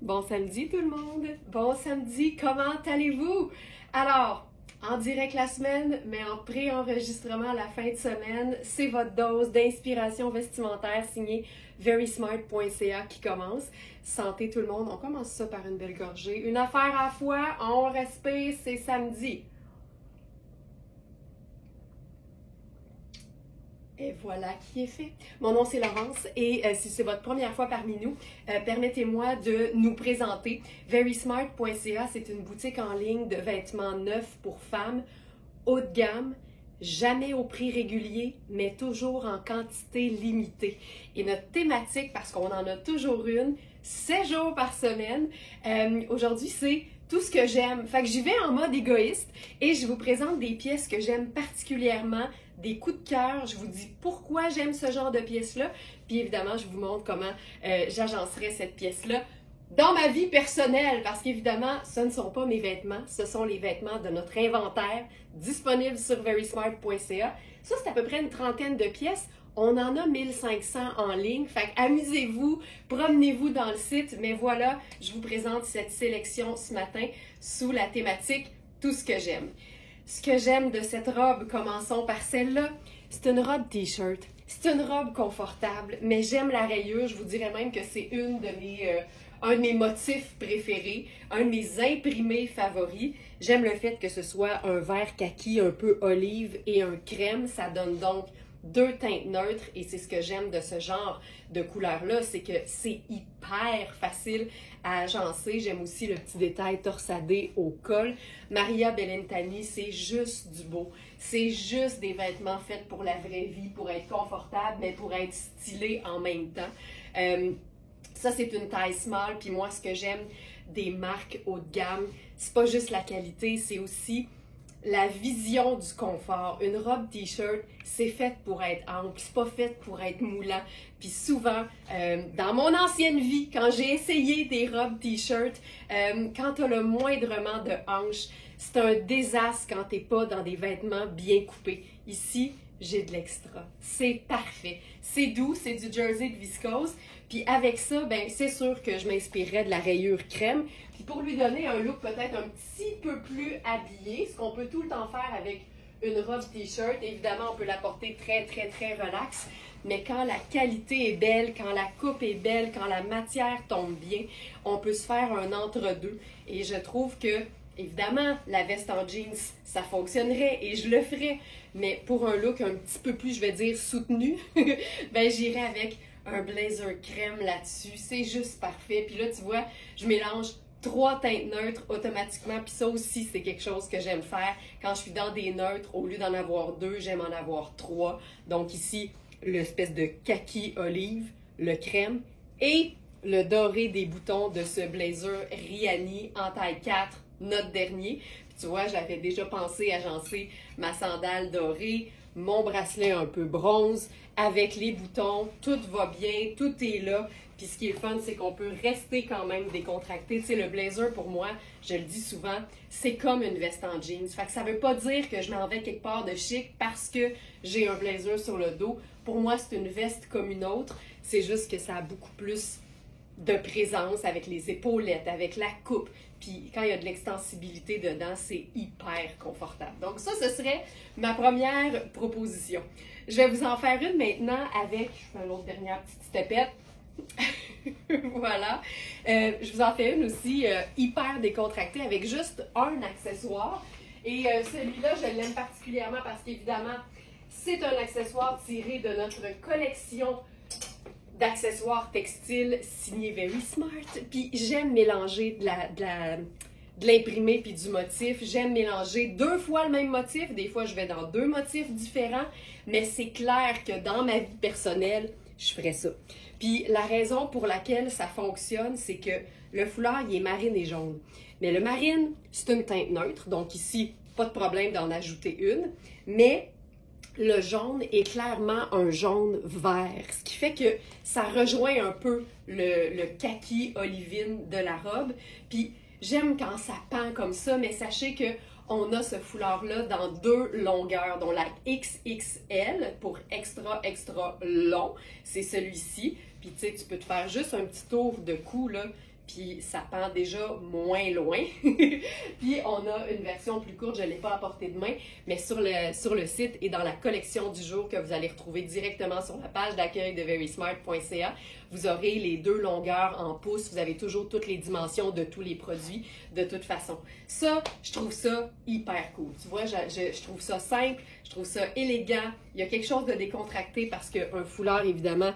Bon samedi tout le monde! Bon samedi, comment allez-vous? Alors, en direct la semaine, mais en pré-enregistrement la fin de semaine, c'est votre dose d'inspiration vestimentaire signée verysmart.ca qui commence. Santé tout le monde, on commence ça par une belle gorgée. Une affaire à la fois, on respire, c'est samedi. Et voilà qui est fait. Mon nom c'est Laurence et si c'est votre première fois parmi nous, permettez-moi de nous présenter. verysmart.ca, c'est une boutique en ligne de vêtements neufs pour femmes, haut de gamme, jamais au prix régulier, mais toujours en quantité limitée. Et notre thématique, parce qu'on en a toujours une, 7 jours par semaine, aujourd'hui c'est tout ce que j'aime. Fait que j'y vais en mode égoïste et je vous présente des pièces que j'aime particulièrement, des coups de cœur. Je vous dis pourquoi j'aime ce genre de pièces-là. Puis évidemment, je vous montre comment j'agencerai cette pièce-là dans ma vie personnelle. Parce qu'évidemment, ce ne sont pas mes vêtements, ce sont les vêtements de notre inventaire disponible sur verysmart.ca. Ça, c'est à peu près une trentaine de pièces. On en a 1500 en ligne, fait amusez-vous, promenez-vous dans le site, mais voilà, je vous présente cette sélection ce matin sous la thématique « Tout ce que j'aime ». Ce que j'aime de cette robe, commençons par celle-là, c'est une robe t-shirt, c'est une robe confortable, mais j'aime la rayure, je vous dirais même que c'est un de mes motifs préférés, un de mes imprimés favoris. J'aime le fait que ce soit un vert kaki un peu olive et un crème, ça donne donc deux teintes neutres et c'est ce que j'aime de ce genre de couleur-là, c'est que c'est hyper facile à agencer. J'aime aussi le petit détail torsadé au col. Maria Bellentani, c'est juste du beau. C'est juste des vêtements faits pour la vraie vie, pour être confortable, mais pour être stylé en même temps. Ça, c'est une taille small, puis moi, ce que j'aime des marques haut de gamme, c'est pas juste la qualité, c'est aussi la vision du confort. Une robe t-shirt, c'est fait pour être ample, c'est pas fait pour être moulant. Puis souvent, dans mon ancienne vie, quand j'ai essayé des robes t-shirt, quand t'as le moindrement de hanche, c'est un désastre quand t'es pas dans des vêtements bien coupés. Ici, j'ai de l'extra. C'est parfait. C'est doux, c'est du jersey de viscose. Puis avec ça, ben c'est sûr que je m'inspirerais de la rayure crème. Puis pour lui donner un look peut-être un petit peu plus habillé, ce qu'on peut tout le temps faire avec une robe t-shirt, évidemment on peut la porter très très très relax, mais quand la qualité est belle, quand la coupe est belle, quand la matière tombe bien, on peut se faire un entre-deux. Et je trouve que évidemment, la veste en jeans, ça fonctionnerait et je le ferais. Mais pour un look un petit peu plus, je vais dire, soutenu, ben j'irais avec un blazer crème là-dessus. C'est juste parfait. Puis là, tu vois, je mélange 3 teintes neutres automatiquement. Puis ça aussi, c'est quelque chose que j'aime faire. Quand je suis dans des neutres, au lieu d'en avoir 2, j'aime en avoir 3. Donc ici, l'espèce de kaki olive, le crème et le doré des boutons de ce blazer Rihanni en taille 4. Notre dernier. Puis tu vois, j'avais déjà pensé agencer ma sandale dorée, mon bracelet un peu bronze, avec les boutons, tout va bien, tout est là. Puis ce qui est fun, c'est qu'on peut rester quand même décontracté. Tu sais, le blazer, pour moi, je le dis souvent, c'est comme une veste en jeans. Fait que ça veut pas dire que je m'en vais quelque part de chic parce que j'ai un blazer sur le dos. Pour moi, c'est une veste comme une autre. C'est juste que ça a beaucoup plus de présence avec les épaulettes, avec la coupe. Puis quand il y a de l'extensibilité dedans, c'est hyper confortable. Donc ça, ce serait ma première proposition. Je vais vous en faire une maintenant avec, je fais une autre dernière petite stepette. Voilà. Je vous en fais une aussi hyper décontractée avec juste un accessoire. Et celui-là, je l'aime particulièrement parce qu'évidemment, c'est un accessoire tiré de notre collection d'accessoires textiles signé Verysmart. Puis j'aime mélanger de l'imprimé puis du motif. J'aime mélanger 2 fois le même motif. Des fois, je vais dans 2 motifs différents. Mais c'est clair que dans ma vie personnelle, je ferais ça. Puis la raison pour laquelle ça fonctionne, c'est que le foulard, il est marine et jaune. Mais le marine, c'est une teinte neutre. Donc ici, pas de problème d'en ajouter une. Mais le jaune est clairement un jaune vert, ce qui fait que ça rejoint un peu le kaki olivine de la robe. Puis j'aime quand ça pend comme ça, mais sachez que on a ce foulard-là dans 2 longueurs, dont la XXL pour extra long, c'est celui-ci. Puis tu sais, tu peux te faire juste un petit tour de cou là, puis ça pend déjà moins loin. Puis on a une version plus courte, je ne l'ai pas à portée de main, mais sur le site et dans la collection du jour que vous allez retrouver directement sur la page d'accueil de verysmart.ca, vous aurez les 2 longueurs en pouces, vous avez toujours toutes les dimensions de tous les produits de toute façon. Ça, je trouve ça hyper cool. Tu vois, je trouve ça simple, je trouve ça élégant, il y a quelque chose de décontracté parce qu'un foulard, évidemment,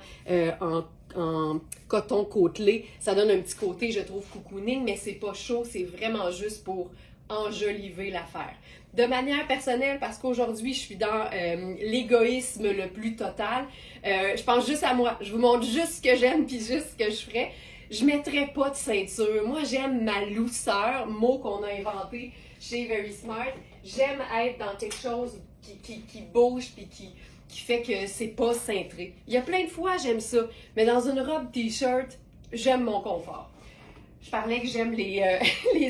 en coton côtelé, ça donne un petit côté, je trouve, cocooning, mais c'est pas chaud, c'est vraiment juste pour enjoliver l'affaire. De manière personnelle, parce qu'aujourd'hui, je suis dans l'égoïsme le plus total, je pense juste à moi, je vous montre juste ce que j'aime puis juste ce que je ferais. Je mettrais pas de ceinture. Moi, j'aime ma douceur, mot qu'on a inventé chez Very Smart. J'aime être dans quelque chose qui bouge puis qui fait que c'est pas cintré. Il y a plein de fois, j'aime ça, mais dans une robe t-shirt, j'aime mon confort. Je parlais que j'aime les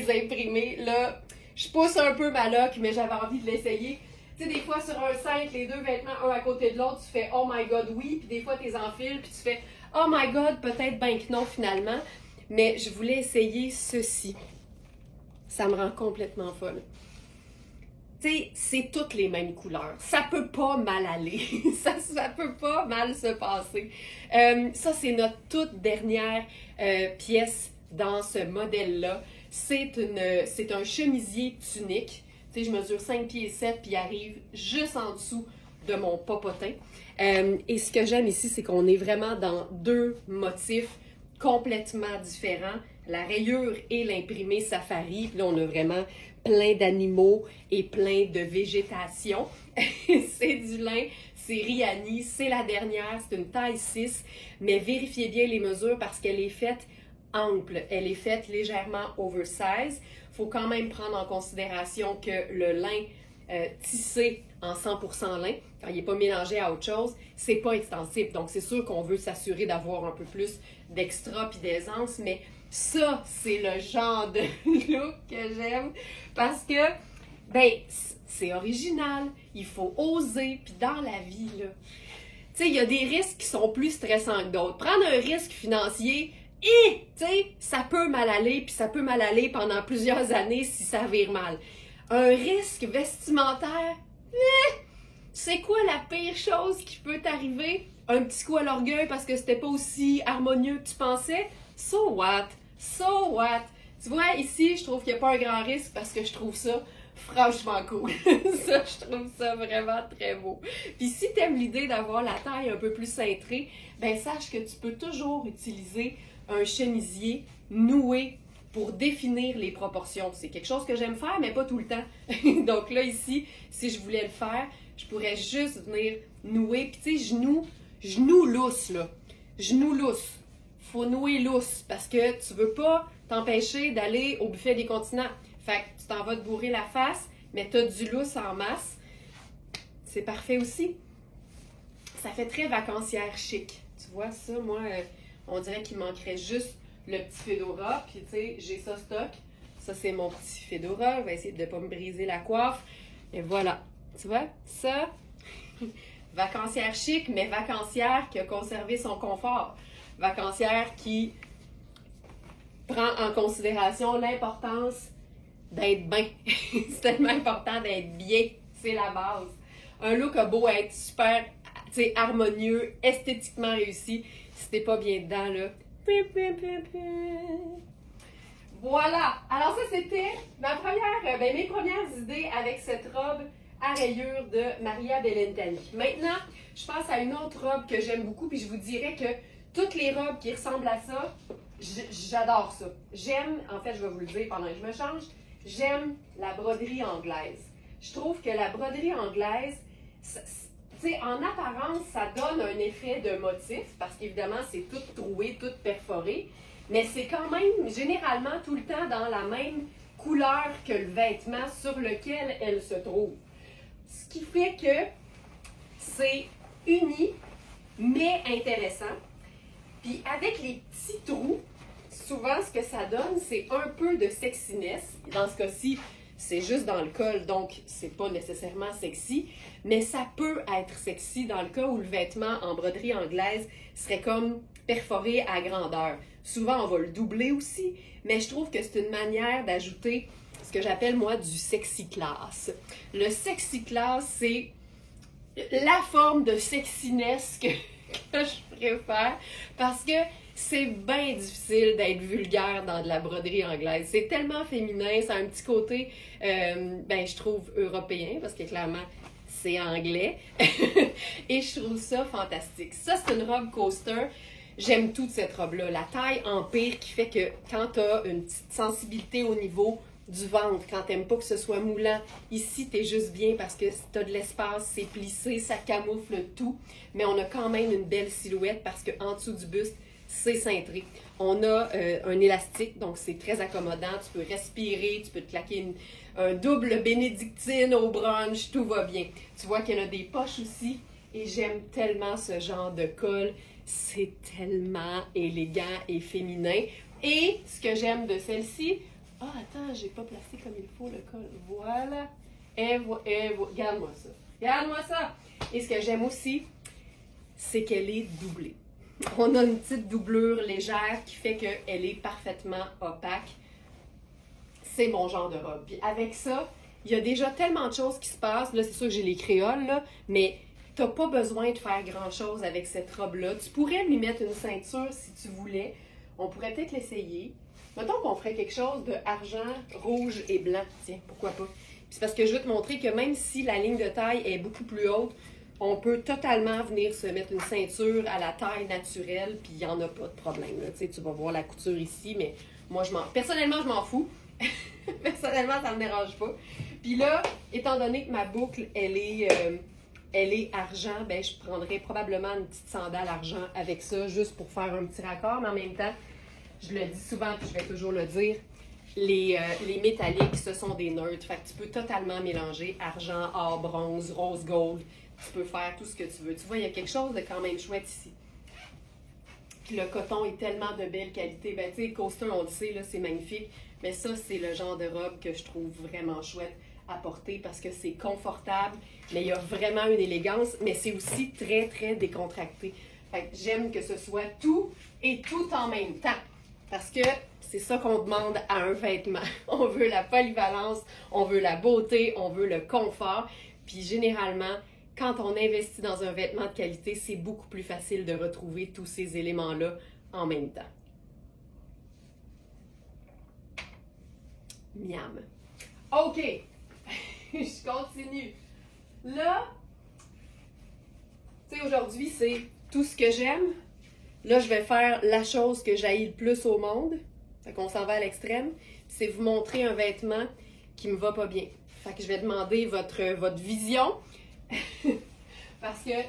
imprimés. Là, je pousse un peu ma loque, mais j'avais envie de l'essayer. Tu sais, des fois, sur un cintre, les 2 vêtements, un à côté de l'autre, tu fais « Oh my God, oui », puis des fois, tu les enfiles, puis tu fais « Oh my God, peut-être ben que non, finalement ». Mais je voulais essayer ceci. Ça me rend complètement folle. Tu sais, c'est toutes les mêmes couleurs. Ça peut pas mal aller. ça peut pas mal se passer. Ça, c'est notre toute dernière pièce dans ce modèle-là. C'est un chemisier tunique. Tu sais, je mesure 5 pieds 7 puis il arrive juste en dessous de mon popotin. Et ce que j'aime ici, c'est qu'on est vraiment dans 2 motifs complètement différents. La rayure et l'imprimé safari. Puis là, on a vraiment plein d'animaux et plein de végétation. C'est du lin, c'est Riani, c'est la dernière, c'est une taille 6, mais vérifiez bien les mesures parce qu'elle est faite ample, elle est faite légèrement oversize. Il faut quand même prendre en considération que le lin tissé en 100% lin, quand il n'est pas mélangé à autre chose, c'est pas extensif. Donc c'est sûr qu'on veut s'assurer d'avoir un peu plus d'extra puis d'aisance, mais ça, c'est le genre de look que j'aime parce que, ben, c'est original, il faut oser, puis dans la vie, là, tu sais, il y a des risques qui sont plus stressants que d'autres. Prendre un risque financier, et, tu sais, ça peut mal aller, puis ça peut mal aller pendant plusieurs années si ça vire mal. Un risque vestimentaire, c'est quoi la pire chose qui peut t'arriver? Un petit coup à l'orgueil parce que c'était pas aussi harmonieux que tu pensais? So what? So what? Tu vois, ici, je trouve qu'il n'y a pas un grand risque parce que je trouve ça franchement cool. Ça, je trouve ça vraiment très beau. Puis si tu aimes l'idée d'avoir la taille un peu plus cintrée, ben sache que tu peux toujours utiliser un chemisier noué pour définir les proportions. C'est quelque chose que j'aime faire, mais pas tout le temps. Donc là, ici, si je voulais le faire, je pourrais juste venir nouer. Puis tu sais, genoux lousse, là. Genoux lousse. Faut nouer lousse parce que tu veux pas t'empêcher d'aller au buffet des continents. Fait que tu t'en vas te bourrer la face, mais tu as du lousse en masse. C'est parfait aussi. Ça fait très vacancière chic. Tu vois, ça, moi, on dirait qu'il manquerait juste le petit fedora. Puis, tu sais, j'ai ça stock. Ça, c'est mon petit fedora. Je vais essayer de ne pas me briser la coiffe. Et voilà. Tu vois, ça, vacancière chic, mais vacancière qui a conservé son confort. Vacancière qui prend en considération l'importance d'être bien. C'est tellement important d'être bien. C'est la base. Un look a beau être super, tu sais, harmonieux, esthétiquement réussi. Si t'es pas bien dedans, là. Voilà. Alors ça, c'était mes premières idées avec cette robe à rayures de Maria Bellentani. Maintenant, je passe à une autre robe que j'aime beaucoup, puis je vous dirais que toutes les robes qui ressemblent à ça, j'adore ça. J'aime, en fait, je vais vous le dire pendant que je me change, j'aime la broderie anglaise. Je trouve que la broderie anglaise, tu sais, en apparence, ça donne un effet de motif, parce qu'évidemment, c'est tout troué, tout perforé, mais c'est quand même généralement tout le temps dans la même couleur que le vêtement sur lequel elle se trouve. Ce qui fait que c'est uni, mais intéressant. Puis avec les petits trous, souvent ce que ça donne, c'est un peu de sexiness. Dans ce cas-ci, c'est juste dans le col, donc c'est pas nécessairement sexy, mais ça peut être sexy dans le cas où le vêtement en broderie anglaise serait comme perforé à grandeur. Souvent, on va le doubler aussi, mais je trouve que c'est une manière d'ajouter ce que j'appelle, moi, du sexy class. Le sexy class, c'est la forme de sexiness que je préfère parce que c'est bien difficile d'être vulgaire dans de la broderie anglaise. C'est tellement féminin, ça a un petit côté, je trouve, européen parce que clairement, c'est anglais. Et je trouve ça fantastique. Ça, c'est une robe coaster. J'aime toute cette robe-là. La taille empire qui fait que quand tu as une petite sensibilité au niveau du ventre, quand t'aimes pas que ce soit moulant, ici t'es juste bien parce que t'as de l'espace, c'est plissé, ça camoufle tout, mais on a quand même une belle silhouette parce qu'en dessous du buste, c'est cintré. On a un élastique, donc c'est très accommodant, tu peux respirer, tu peux te claquer un double bénédictine au brunch, tout va bien. Tu vois qu'il y en a des poches aussi, et j'aime tellement ce genre de col, c'est tellement élégant et féminin. Et ce que j'aime de celle-ci, ah, attends, j'ai pas placé comme il faut le col. Voilà. Regarde-moi ça. Regarde-moi ça. Et ce que j'aime aussi, c'est qu'elle est doublée. On a une petite doublure légère qui fait qu'elle est parfaitement opaque. C'est mon genre de robe. Puis avec ça, il y a déjà tellement de choses qui se passent. Là, c'est sûr que j'ai les créoles, là, mais t'as pas besoin de faire grand-chose avec cette robe-là. Tu pourrais lui mettre une ceinture si tu voulais. On pourrait peut-être l'essayer. Mettons qu'on ferait quelque chose de argent, rouge et blanc. Tiens, pourquoi pas? C'est parce que je veux te montrer que même si la ligne de taille est beaucoup plus haute, on peut totalement venir se mettre une ceinture à la taille naturelle, puis il n'y en a pas de problème. Là. Tu vas voir la couture ici, mais moi, personnellement, je m'en fous. Personnellement, ça ne me dérange pas. Puis là, étant donné que ma boucle, elle est argent, ben je prendrais probablement une petite sandale argent avec ça, juste pour faire un petit raccord, mais en même temps, je le dis souvent, puis je vais toujours le dire, les métalliques, ce sont des neutres. Fait que tu peux totalement mélanger argent, or, bronze, rose, gold. Tu peux faire tout ce que tu veux. Tu vois, il y a quelque chose de quand même chouette ici. Puis le coton est tellement de belle qualité. Ben, tu sais, coaster, on le sait, là, c'est magnifique. Mais ça, c'est le genre de robe que je trouve vraiment chouette à porter parce que c'est confortable, mais il y a vraiment une élégance, mais c'est aussi très, très décontracté. Fait que j'aime que ce soit tout et tout en même temps. Parce que c'est ça qu'on demande à un vêtement. On veut la polyvalence, on veut la beauté, on veut le confort. Puis généralement, quand on investit dans un vêtement de qualité, c'est beaucoup plus facile de retrouver tous ces éléments-là en même temps. Miam. OK. Je continue. Là, tu sais, aujourd'hui, c'est tout ce que j'aime. Là, je vais faire la chose que j'haïs le plus au monde. Fait qu'on s'en va à l'extrême. C'est vous montrer un vêtement qui me va pas bien. Fait que je vais demander votre vision. Parce que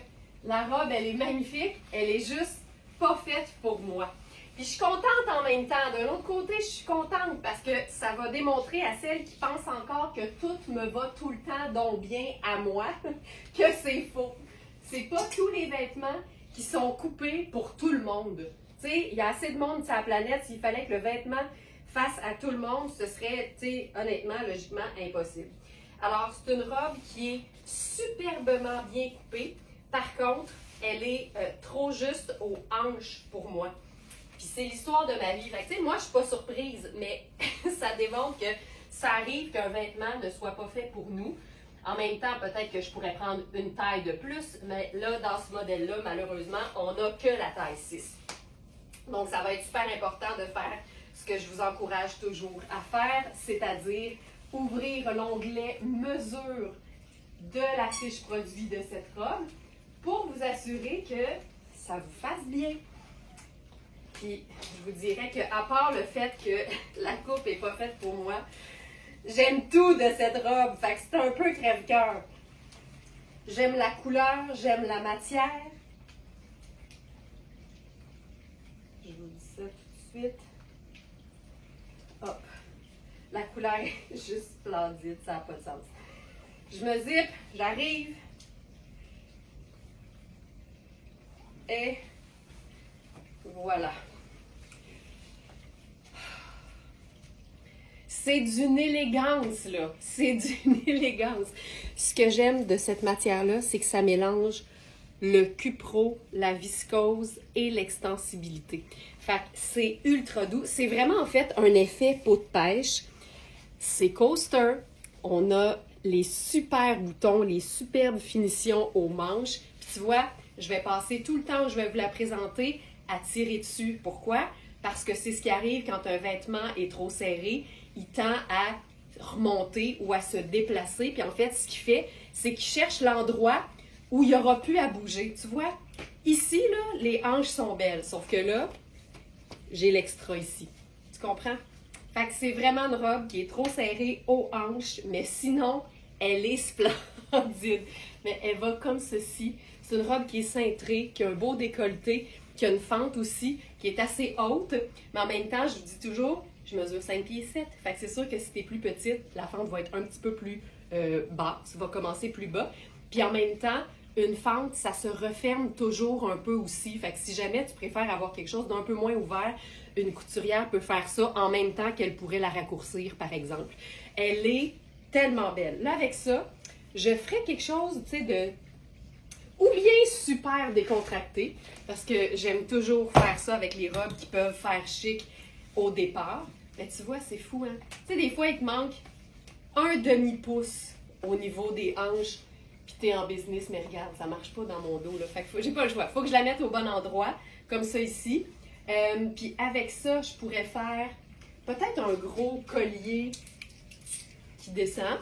la robe, elle est magnifique. Elle est juste pas faite pour moi. Puis je suis contente en même temps. D'un autre côté, je suis contente parce que ça va démontrer à celles qui pensent encore que tout me va tout le temps donc bien à moi que c'est faux. C'est pas tous les vêtements qui sont coupés pour tout le monde. Tu sais, il y a assez de monde sur la planète. S'il fallait que le vêtement fasse à tout le monde, ce serait, tu sais, honnêtement, logiquement, impossible. Alors, c'est une robe qui est superbement bien coupée. Par contre, elle est trop juste aux hanches pour moi. Puis c'est l'histoire de ma vie. Fait que, tu sais, moi, je suis pas surprise, mais ça démontre que ça arrive qu'un vêtement ne soit pas fait pour nous. En même temps, peut-être que je pourrais prendre une taille de plus, mais là, dans ce modèle-là, malheureusement, on n'a que la taille 6. Donc, ça va être super important de faire ce que je vous encourage toujours à faire, c'est-à-dire ouvrir l'onglet « Mesure » de la fiche produit de cette robe pour vous assurer que ça vous fasse bien. Puis, je vous dirais qu'à part le fait que la coupe n'est pas faite pour moi, j'aime tout de cette robe. Fait que c'est un peu crève-cœur. J'aime la couleur, j'aime la matière. Je vous dis ça tout de suite. Hop. La couleur est juste splendide, ça n'a pas de sens. Je me zippe, j'arrive. Et voilà. C'est d'une élégance, là. C'est d'une élégance. Ce que j'aime de cette matière-là, c'est que ça mélange le cupro, la viscose et l'extensibilité. Fait que c'est ultra doux. C'est vraiment en fait un effet peau de pêche. C'est coaster. On a les super boutons, les superbes finitions aux manches. Puis tu vois, je vais passer tout le temps où je vais vous la présenter à tirer dessus. Pourquoi? Parce que c'est ce qui arrive quand un vêtement est trop serré. Il tend à remonter ou à se déplacer. Puis en fait, ce qu'il fait, c'est qu'il cherche l'endroit où il n'y aura plus à bouger. Tu vois, ici, là, les hanches sont belles. Sauf que là, j'ai l'extra ici. Tu comprends? Fait que c'est vraiment une robe qui est trop serrée aux hanches, mais sinon, elle est splendide. Mais elle va comme ceci. C'est une robe qui est cintrée, qui a un beau décolleté, qui a une fente aussi, qui est assez haute. Mais en même temps, je vous dis toujours, je mesure 5 pieds 7. Fait que c'est sûr que si t'es plus petite, la fente va être un petit peu plus basse, va commencer plus bas. Puis en même temps, une fente, ça se referme toujours un peu aussi. Fait que si jamais tu préfères avoir quelque chose d'un peu moins ouvert, une couturière peut faire ça en même temps qu'elle pourrait la raccourcir, par exemple. Elle est tellement belle. Là, avec ça, je ferais quelque chose, tu sais, de... ou bien super décontracté, parce que j'aime toujours faire ça avec les robes qui peuvent faire chic au départ. Mais tu vois, c'est fou, hein? Tu sais, des fois, il te manque un demi-pouce au niveau des hanches, puis t'es en business, mais regarde, ça marche pas dans mon dos, là. Fait que j'ai pas le choix. Faut que je la mette au bon endroit, comme ça ici. Puis avec ça, je pourrais faire peut-être un gros collier qui descend.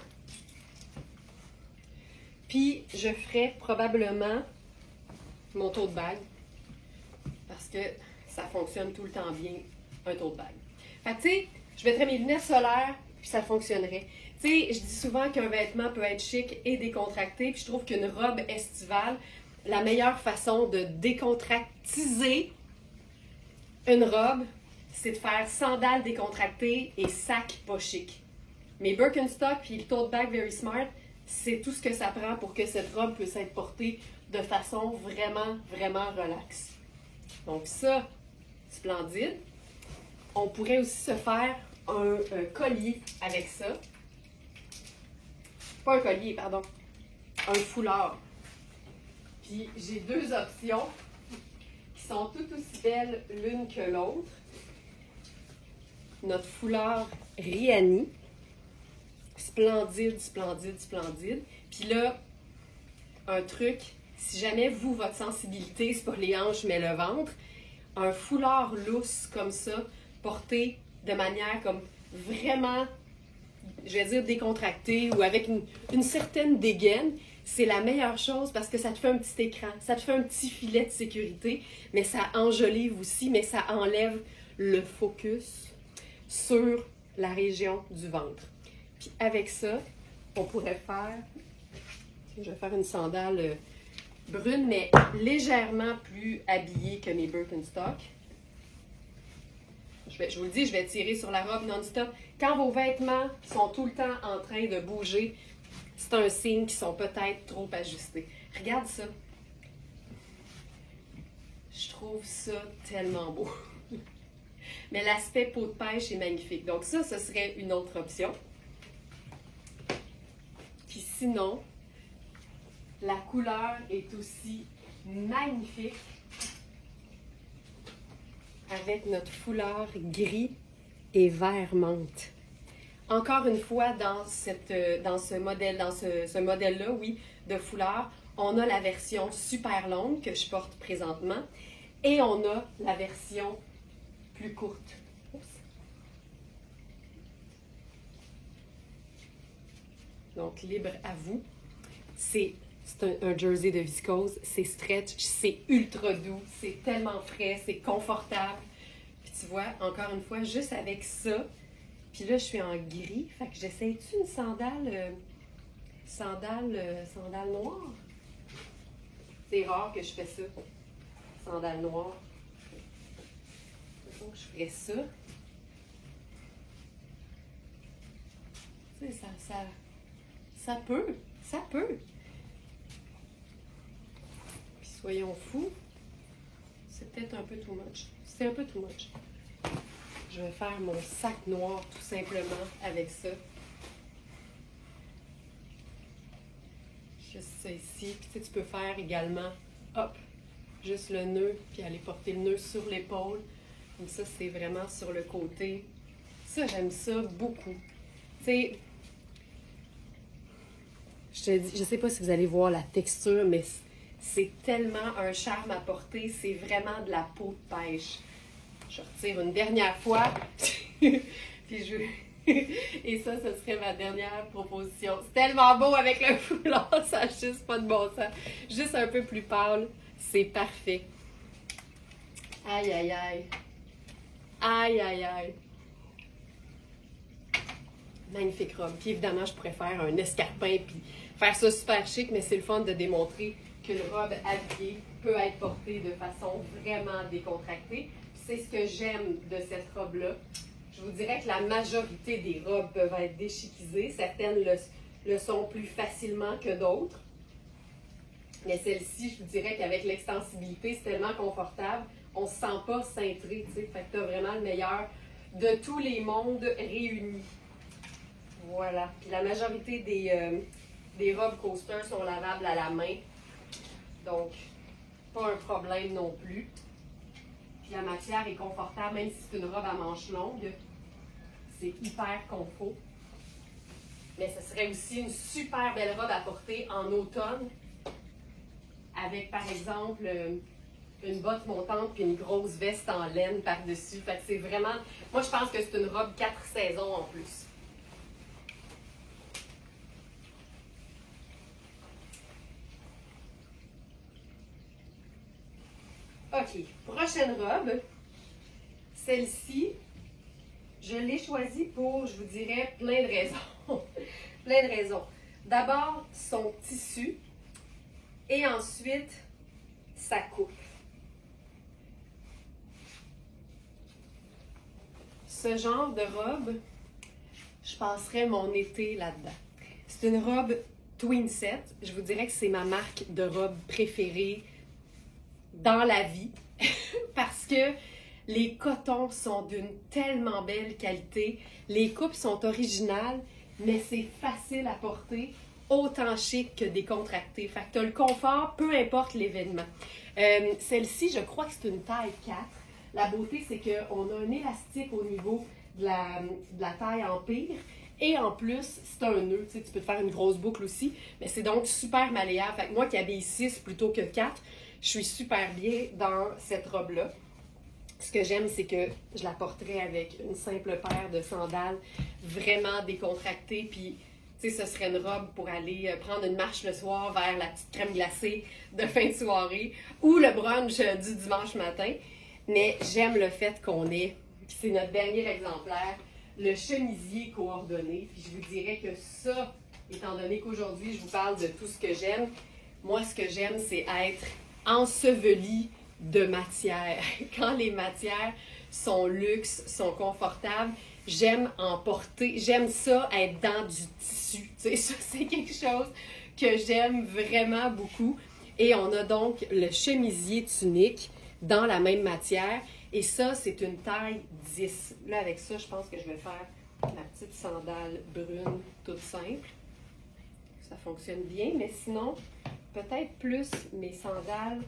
Puis je ferais probablement mon tote bag, parce que ça fonctionne tout le temps bien, un tote bag. Fait que tu sais, je mettrais mes lunettes solaires, puis ça fonctionnerait. Tu sais, je dis souvent qu'un vêtement peut être chic et décontracté, puis je trouve qu'une robe estivale, la meilleure façon de décontractiser une robe, c'est de faire sandales décontractées et sac pas chic. Mais Birkenstock puis le tote bag Very Smart, c'est tout ce que ça prend pour que cette robe puisse être portée de façon vraiment, vraiment relaxe. Donc ça, splendide. On pourrait aussi se faire un collier avec ça. Pas un collier, pardon. Un foulard. Puis j'ai deux options qui sont tout aussi belles l'une que l'autre. Notre foulard Rihanni. Splendide, splendide, splendide. Puis là, un truc, si jamais vous, votre sensibilité, c'est pas les hanches mais le ventre, un foulard lousse comme ça, porté de manière comme vraiment, je vais dire décontractée ou avec une certaine dégaine, c'est la meilleure chose parce que ça te fait un petit écran, ça te fait un petit filet de sécurité, mais ça enjolive aussi, mais ça enlève le focus sur la région du ventre. Puis avec ça, on pourrait faire, je vais faire une sandale brune, mais légèrement plus habillée que mes Birkenstock. Je vous le dis, je vais tirer sur la robe non-stop. Quand vos vêtements sont tout le temps en train de bouger, c'est un signe qu'ils sont peut-être trop ajustés. Regarde ça. Je trouve ça tellement beau. Mais l'aspect peau de pêche est magnifique. Donc ça, ce serait une autre option. Puis sinon, la couleur est aussi magnifique avec notre foulard gris et vert menthe. Encore une fois, dans ce modèle-là, oui, de foulard, on a la version super longue que je porte présentement et on a la version plus courte. Oups. Donc, libre à vous. C'est un jersey de viscose, c'est stretch, c'est ultra doux, c'est tellement frais, c'est confortable. Puis tu vois, encore une fois, juste avec ça, puis là, je suis en gris, fait que j'essaie-tu une sandale noire? C'est rare que je fais ça, sandale noire. Donc, je ferais ça. Tu sais, ça peut. Puis soyons fous, c'est peut-être un peu too much. C'est un peu too much. Je vais faire mon sac noir tout simplement avec ça. Juste ça ici. Puis tu peux faire également, hop, juste le nœud, puis aller porter le nœud sur l'épaule. Comme ça, c'est vraiment sur le côté. Ça, j'aime ça beaucoup. Tu sais, je sais pas si vous allez voir la texture, mais c'est tellement un charme à porter. C'est vraiment de la peau de pêche. Je retire une dernière fois. Puis et ça, ce serait ma dernière proposition. C'est tellement beau avec le foulard, ça n'a juste pas de bon sens. Juste un peu plus pâle, c'est parfait. Aïe, aïe, aïe. Aïe, aïe, aïe. Magnifique robe. Puis évidemment, je pourrais faire un escarpin puis faire ça super chic, mais c'est le fun de démontrer qu'une robe habillée peut être portée de façon vraiment décontractée. Puis c'est ce que j'aime de cette robe-là. Je vous dirais que la majorité des robes peuvent être déchiquisées. Certaines le sont plus facilement que d'autres. Mais celle-ci, je vous dirais qu'avec l'extensibilité, c'est tellement confortable. On ne se sent pas cintré, tu sais. Fait que tu as vraiment le meilleur de tous les mondes réunis. Voilà. Puis la majorité des robes coaster sont lavables à la main. Donc, pas un problème non plus. Puis la matière est confortable, même si c'est une robe à manches longues. C'est hyper confort. Mais ce serait aussi une super belle robe à porter en automne. Avec, par exemple, une botte montante puis une grosse veste en laine par-dessus. Fait que c'est vraiment... Moi, je pense que c'est une robe 4 saisons en plus. OK. Prochaine robe. Celle-ci, je l'ai choisie pour, je vous dirais, plein de raisons. Plein de raisons. D'abord, son tissu. Et ensuite, sa coupe. Ce genre de robe, je passerais mon été là-dedans. C'est une robe twin set. Je vous dirais que c'est ma marque de robe préférée dans la vie parce que les cotons sont d'une tellement belle qualité. Les coupes sont originales, mais c'est facile à porter, autant chic que décontracté. Fait que tu as le confort, peu importe l'événement. Celle-ci, je crois que c'est une taille 4. La beauté, c'est qu'on a un élastique au niveau de la taille empire. Et en plus, c'est un nœud. Tu sais, tu peux te faire une grosse boucle aussi. Mais c'est donc super malléable. Fait que moi qui habille 6 plutôt que 4, je suis super bien dans cette robe-là. Ce que j'aime, c'est que je la porterais avec une simple paire de sandales vraiment décontractées. Puis, tu sais, ce serait une robe pour aller prendre une marche le soir vers la petite crème glacée de fin de soirée ou le brunch du dimanche matin. Mais j'aime le fait qu'on ait, puis c'est notre dernier exemplaire, le chemisier coordonné. Puis je vous dirais que ça, étant donné qu'aujourd'hui, je vous parle de tout ce que j'aime, moi, ce que j'aime, c'est être enseveli de matière. Quand les matières sont luxe, sont confortables, j'aime en porter, j'aime ça être dans du tissu. Tu sais, ça, c'est quelque chose que j'aime vraiment beaucoup. Et on a donc le chemisier tunique dans la même matière. Et ça, c'est une taille 10. Là, avec ça, je pense que je vais faire ma petite sandale brune toute simple. Ça fonctionne bien, mais sinon, peut-être plus mes sandales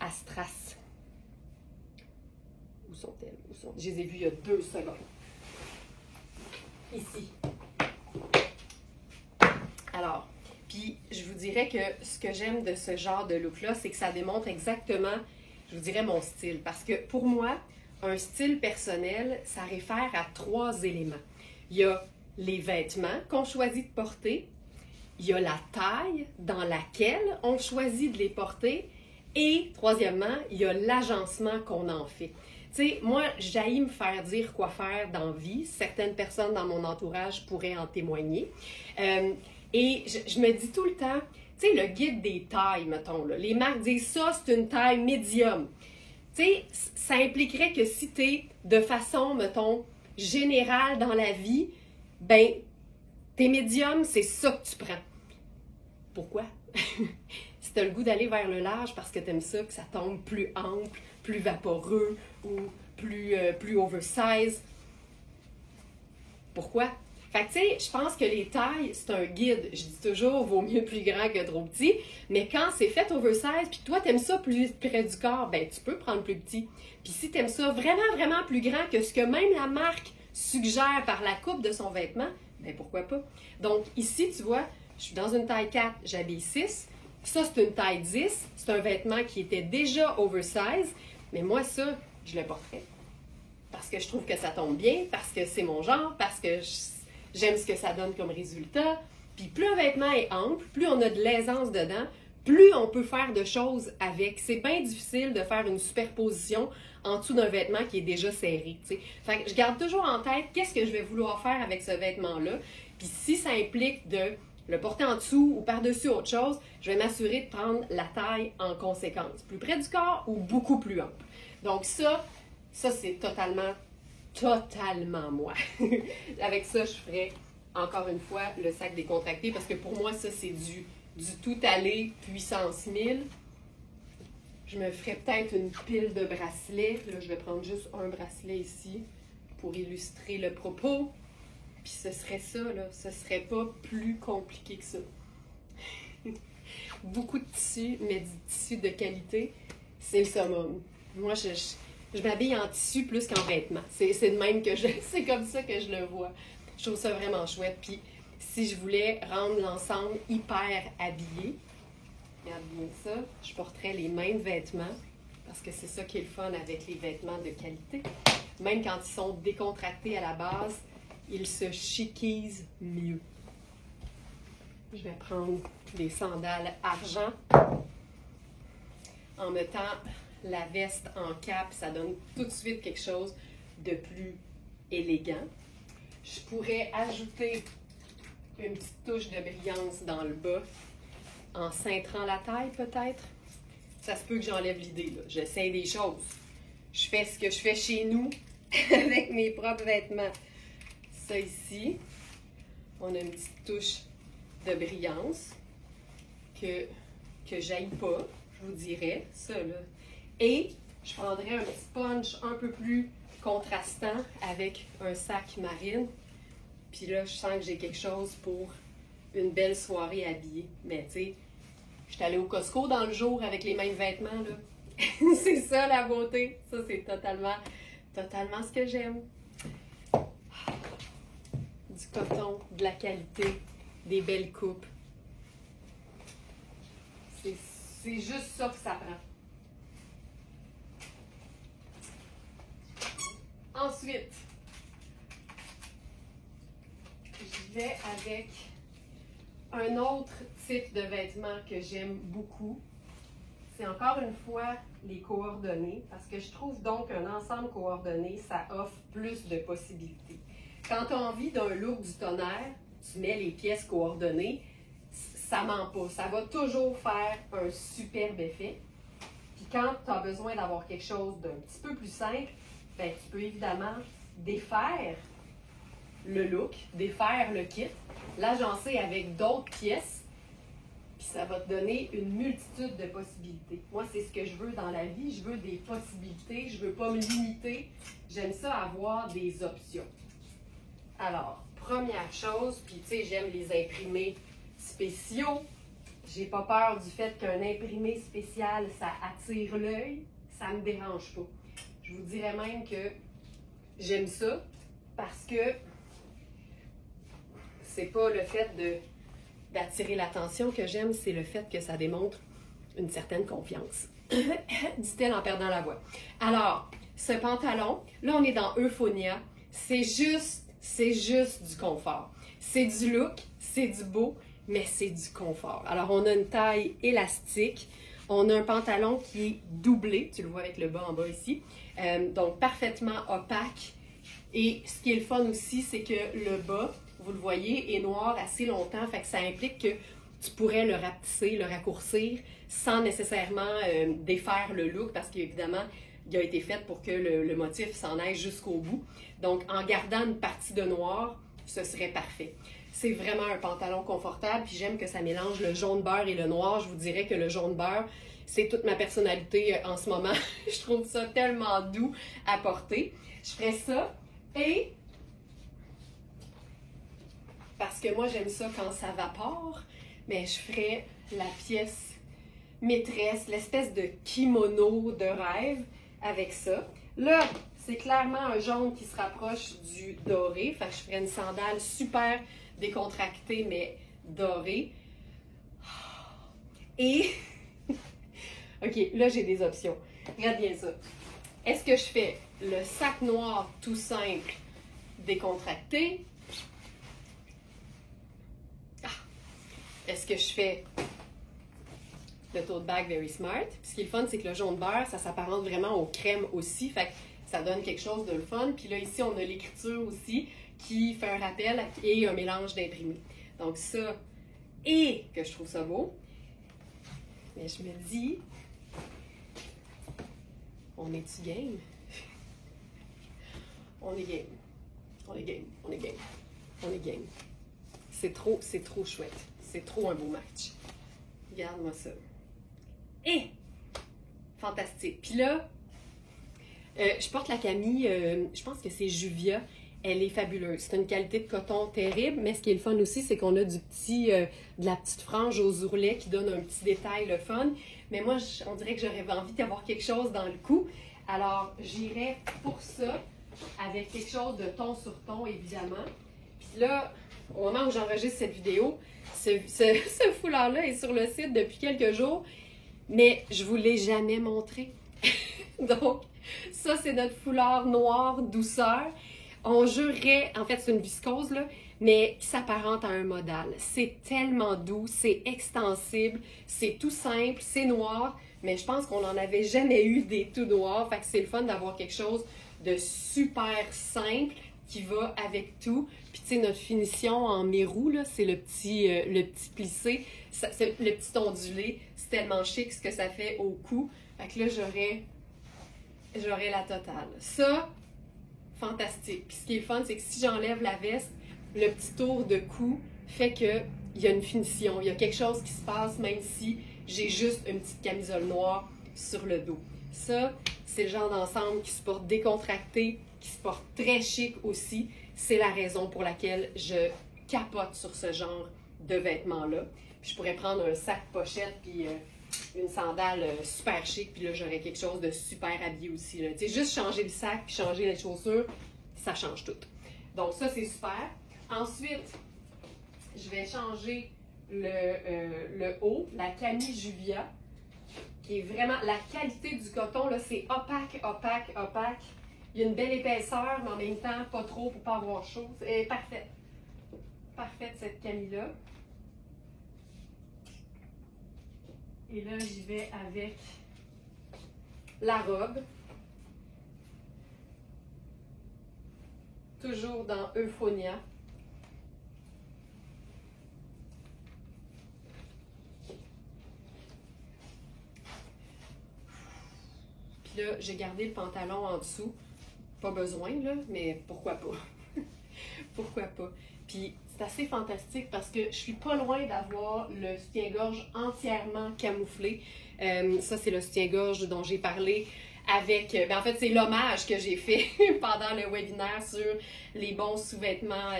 à strass. Où sont-elles? Je les ai vues il y a 2 secondes. Ici. Alors, puis je vous dirais que ce que j'aime de ce genre de look-là, c'est que ça démontre exactement, je vous dirais, mon style. Parce que pour moi, un style personnel, ça réfère à 3 éléments. Il y a les vêtements qu'on choisit de porter, il y a la taille dans laquelle on choisit de les porter, et troisièmement, il y a l'agencement qu'on en fait. Tu sais, moi, j'haïs me faire dire quoi faire dans la vie. Certaines personnes dans mon entourage pourraient en témoigner. Et je me dis tout le temps, tu sais, le guide des tailles, mettons, là, les marques disent ça, c'est une taille médium. Tu sais, ça impliquerait que si tu es de façon, mettons, générale dans la vie, ben, tes médiums, c'est ça que tu prends. Pourquoi? Si tu as le goût d'aller vers le large parce que tu aimes ça, que ça tombe plus ample, plus vaporeux ou plus oversize. Pourquoi? Fait que, tu sais, je pense que les tailles, c'est un guide. Je dis toujours, vaut mieux plus grand que trop petit. Mais quand c'est fait oversize, puis toi, t'aimes ça plus près du corps, ben, tu peux prendre plus petit. Puis si t'aimes ça vraiment, vraiment plus grand que ce que même la marque suggère par la coupe de son vêtement, ben, pourquoi pas? Donc, ici, tu vois, je suis dans une taille 4, j'habille 6. Ça, c'est une taille 10. C'est un vêtement qui était déjà oversize. Mais moi, ça, je le porterais. Parce que je trouve que ça tombe bien, parce que c'est mon genre, parce que j'aime ce que ça donne comme résultat. Puis plus un vêtement est ample, plus on a de l'aisance dedans, plus on peut faire de choses avec. C'est bien difficile de faire une superposition en dessous d'un vêtement qui est déjà serré. T'sais. Fait que je garde toujours en tête qu'est-ce que je vais vouloir faire avec ce vêtement-là. Puis si ça implique de le porter en dessous ou par-dessus autre chose, je vais m'assurer de prendre la taille en conséquence. Plus près du corps ou beaucoup plus ample. Donc ça c'est totalement moi. Avec ça, je ferais encore une fois le sac décontracté parce que pour moi, ça, c'est du tout aller puissance 1000. Je me ferais peut-être une pile de bracelets. Là, je vais prendre juste un bracelet ici pour illustrer le propos. Puis ce serait ça, là. Ce serait pas plus compliqué que ça. Beaucoup de tissu, mais du tissu de qualité, c'est le summum. Moi, je m'habille en tissu plus qu'en vêtements. C'est de même que c'est comme ça que je le vois. Je trouve ça vraiment chouette. Puis si je voulais rendre l'ensemble hyper habillé, regarde bien ça, je porterais les mêmes vêtements parce que c'est ça qui est le fun avec les vêtements de qualité. Même quand ils sont décontractés à la base, ils se chiquisent mieux. Je vais prendre des sandales argent en mettant la veste en cap, ça donne tout de suite quelque chose de plus élégant. Je pourrais ajouter une petite touche de brillance dans le bas en cintrant la taille peut-être. Ça se peut que j'enlève l'idée, là. J'essaie des choses. Je fais ce que je fais chez nous avec mes propres vêtements. Ça ici, on a une petite touche de brillance que j'aille pas, je vous dirais, ça là. Et je prendrais un petit punch un peu plus contrastant avec un sac marine. Puis là, je sens que j'ai quelque chose pour une belle soirée habillée. Mais tu sais, je suis allée au Costco dans le jour avec les mêmes vêtements, là. C'est ça la beauté. Ça, c'est totalement ce que j'aime. Du coton, de la qualité, des belles coupes. C'est juste ça que ça prend. Ensuite, je vais avec un autre type de vêtements que j'aime beaucoup. C'est encore une fois les coordonnées, parce que je trouve donc un ensemble coordonné, ça offre plus de possibilités. Quand tu as envie d'un look du tonnerre, tu mets les pièces coordonnées, ça ment pas. Ça va toujours faire un superbe effet. Puis quand tu as besoin d'avoir quelque chose d'un petit peu plus simple, ben, tu peux évidemment défaire le look, défaire le kit, l'agencer avec d'autres pièces, puis ça va te donner une multitude de possibilités. Moi, c'est ce que je veux dans la vie. Je veux des possibilités, je veux pas me limiter. J'aime ça avoir des options. Alors, première chose, puis tu sais, j'aime les imprimés spéciaux. J'ai pas peur du fait qu'un imprimé spécial, ça attire l'œil, ça me dérange pas. Je vous dirais même que j'aime ça parce que c'est pas le fait d'attirer l'attention que j'aime, c'est le fait que ça démontre une certaine confiance. Dit-elle en perdant la voix. Alors, ce pantalon, là on est dans Euphonia, c'est juste du confort. C'est du look, c'est du beau, mais c'est du confort. Alors on a une taille élastique, on a un pantalon qui est doublé, tu le vois avec le bas en bas ici, donc parfaitement opaque. Et ce qui est le fun aussi, c'est que le bas, vous le voyez, est noir assez longtemps, fait que ça implique que tu pourrais le rapetisser, le raccourcir, sans nécessairement défaire le look, parce qu'évidemment, il a été fait pour que le motif s'en aille jusqu'au bout. Donc, en gardant une partie de noir, ce serait parfait. C'est vraiment un pantalon confortable, puis j'aime que ça mélange le jaune beurre et le noir. Je vous dirais que le jaune beurre, c'est toute ma personnalité en ce moment. Je trouve ça tellement doux à porter. Je ferais ça. Et parce que moi, j'aime ça quand ça vapore, mais je ferais la pièce maîtresse, l'espèce de kimono de rêve avec ça. Là, c'est clairement un jaune qui se rapproche du doré, fait que je ferais une sandale super décontractée, mais dorée. Et, ok, là, j'ai des options. Regarde bien ça. Est-ce que je fais le sac noir tout simple, décontracté? Est-ce que je fais le tote bag Very Smart? Puis ce qui est le fun, c'est que le jaune beurre, ça s'apparente vraiment aux crèmes aussi. Fait que ça donne quelque chose de le fun. Puis là, ici, on a l'écriture aussi qui fait un rappel et un mélange d'imprimés. Donc ça, et que je trouve ça beau. Mais je me dis, on est-tu game? On est game. On est game. On est game. On est game. C'est trop chouette. C'est trop un beau match. Regarde-moi ça. Et fantastique. Puis là, je porte la Camille, je pense que c'est Juvia. Elle est fabuleuse. C'est une qualité de coton terrible, mais ce qui est le fun aussi, c'est qu'on a de la petite frange aux ourlets qui donne un petit détail le fun. Mais moi, on dirait que j'aurais envie d'avoir quelque chose dans le cou. Alors, j'irais pour ça avec quelque chose de ton sur ton, évidemment. Puis là, au moment où j'enregistre cette vidéo, ce foulard-là est sur le site depuis quelques jours, mais je ne vous l'ai jamais montré. Donc, ça, c'est notre foulard noir douceur. On jurerait, en fait, c'est une viscose, là, mais qui s'apparente à un modal. C'est tellement doux, c'est extensible, c'est tout simple, c'est noir, mais je pense qu'on n'en avait jamais eu des tout noirs. Fait que c'est le fun d'avoir quelque chose de super simple qui va avec tout. Puis tu sais, notre finition en mérou, là, c'est le petit plissé, c'est le petit ondulé. C'est tellement chic ce que ça fait au cou. Fait que là, j'aurais la totale. Ça, fantastique. Puis ce qui est fun, c'est que si j'enlève la veste, le petit tour de cou fait qu'il y a une finition, il y a quelque chose qui se passe même si j'ai juste une petite camisole noire sur le dos. Ça, c'est le genre d'ensemble qui se porte décontracté, qui se porte très chic aussi. C'est la raison pour laquelle je capote sur ce genre de vêtements-là. Puis je pourrais prendre un sac pochette puis une sandale super chic, puis là, j'aurais quelque chose de super habillé aussi. Tu sais, juste changer le sac puis changer les chaussures, ça change tout. Donc ça, c'est super. Ensuite, je vais changer le haut, la Camille Juvia, qui est vraiment, la qualité du coton, là, c'est opaque, opaque, opaque. Il y a une belle épaisseur, mais en même temps, pas trop pour pas avoir chaud. C'est parfaite. Parfaite, cette Camille-là. Et là, j'y vais avec la robe. Toujours dans Euphonia. Puis là, j'ai gardé le pantalon en dessous. Pas besoin, là, mais pourquoi pas? Pourquoi pas? Puis c'est assez fantastique parce que je suis pas loin d'avoir le soutien-gorge entièrement camouflé. Ça, c'est le soutien-gorge dont j'ai parlé avec... en fait, c'est l'hommage que j'ai fait pendant le webinaire sur les bons sous-vêtements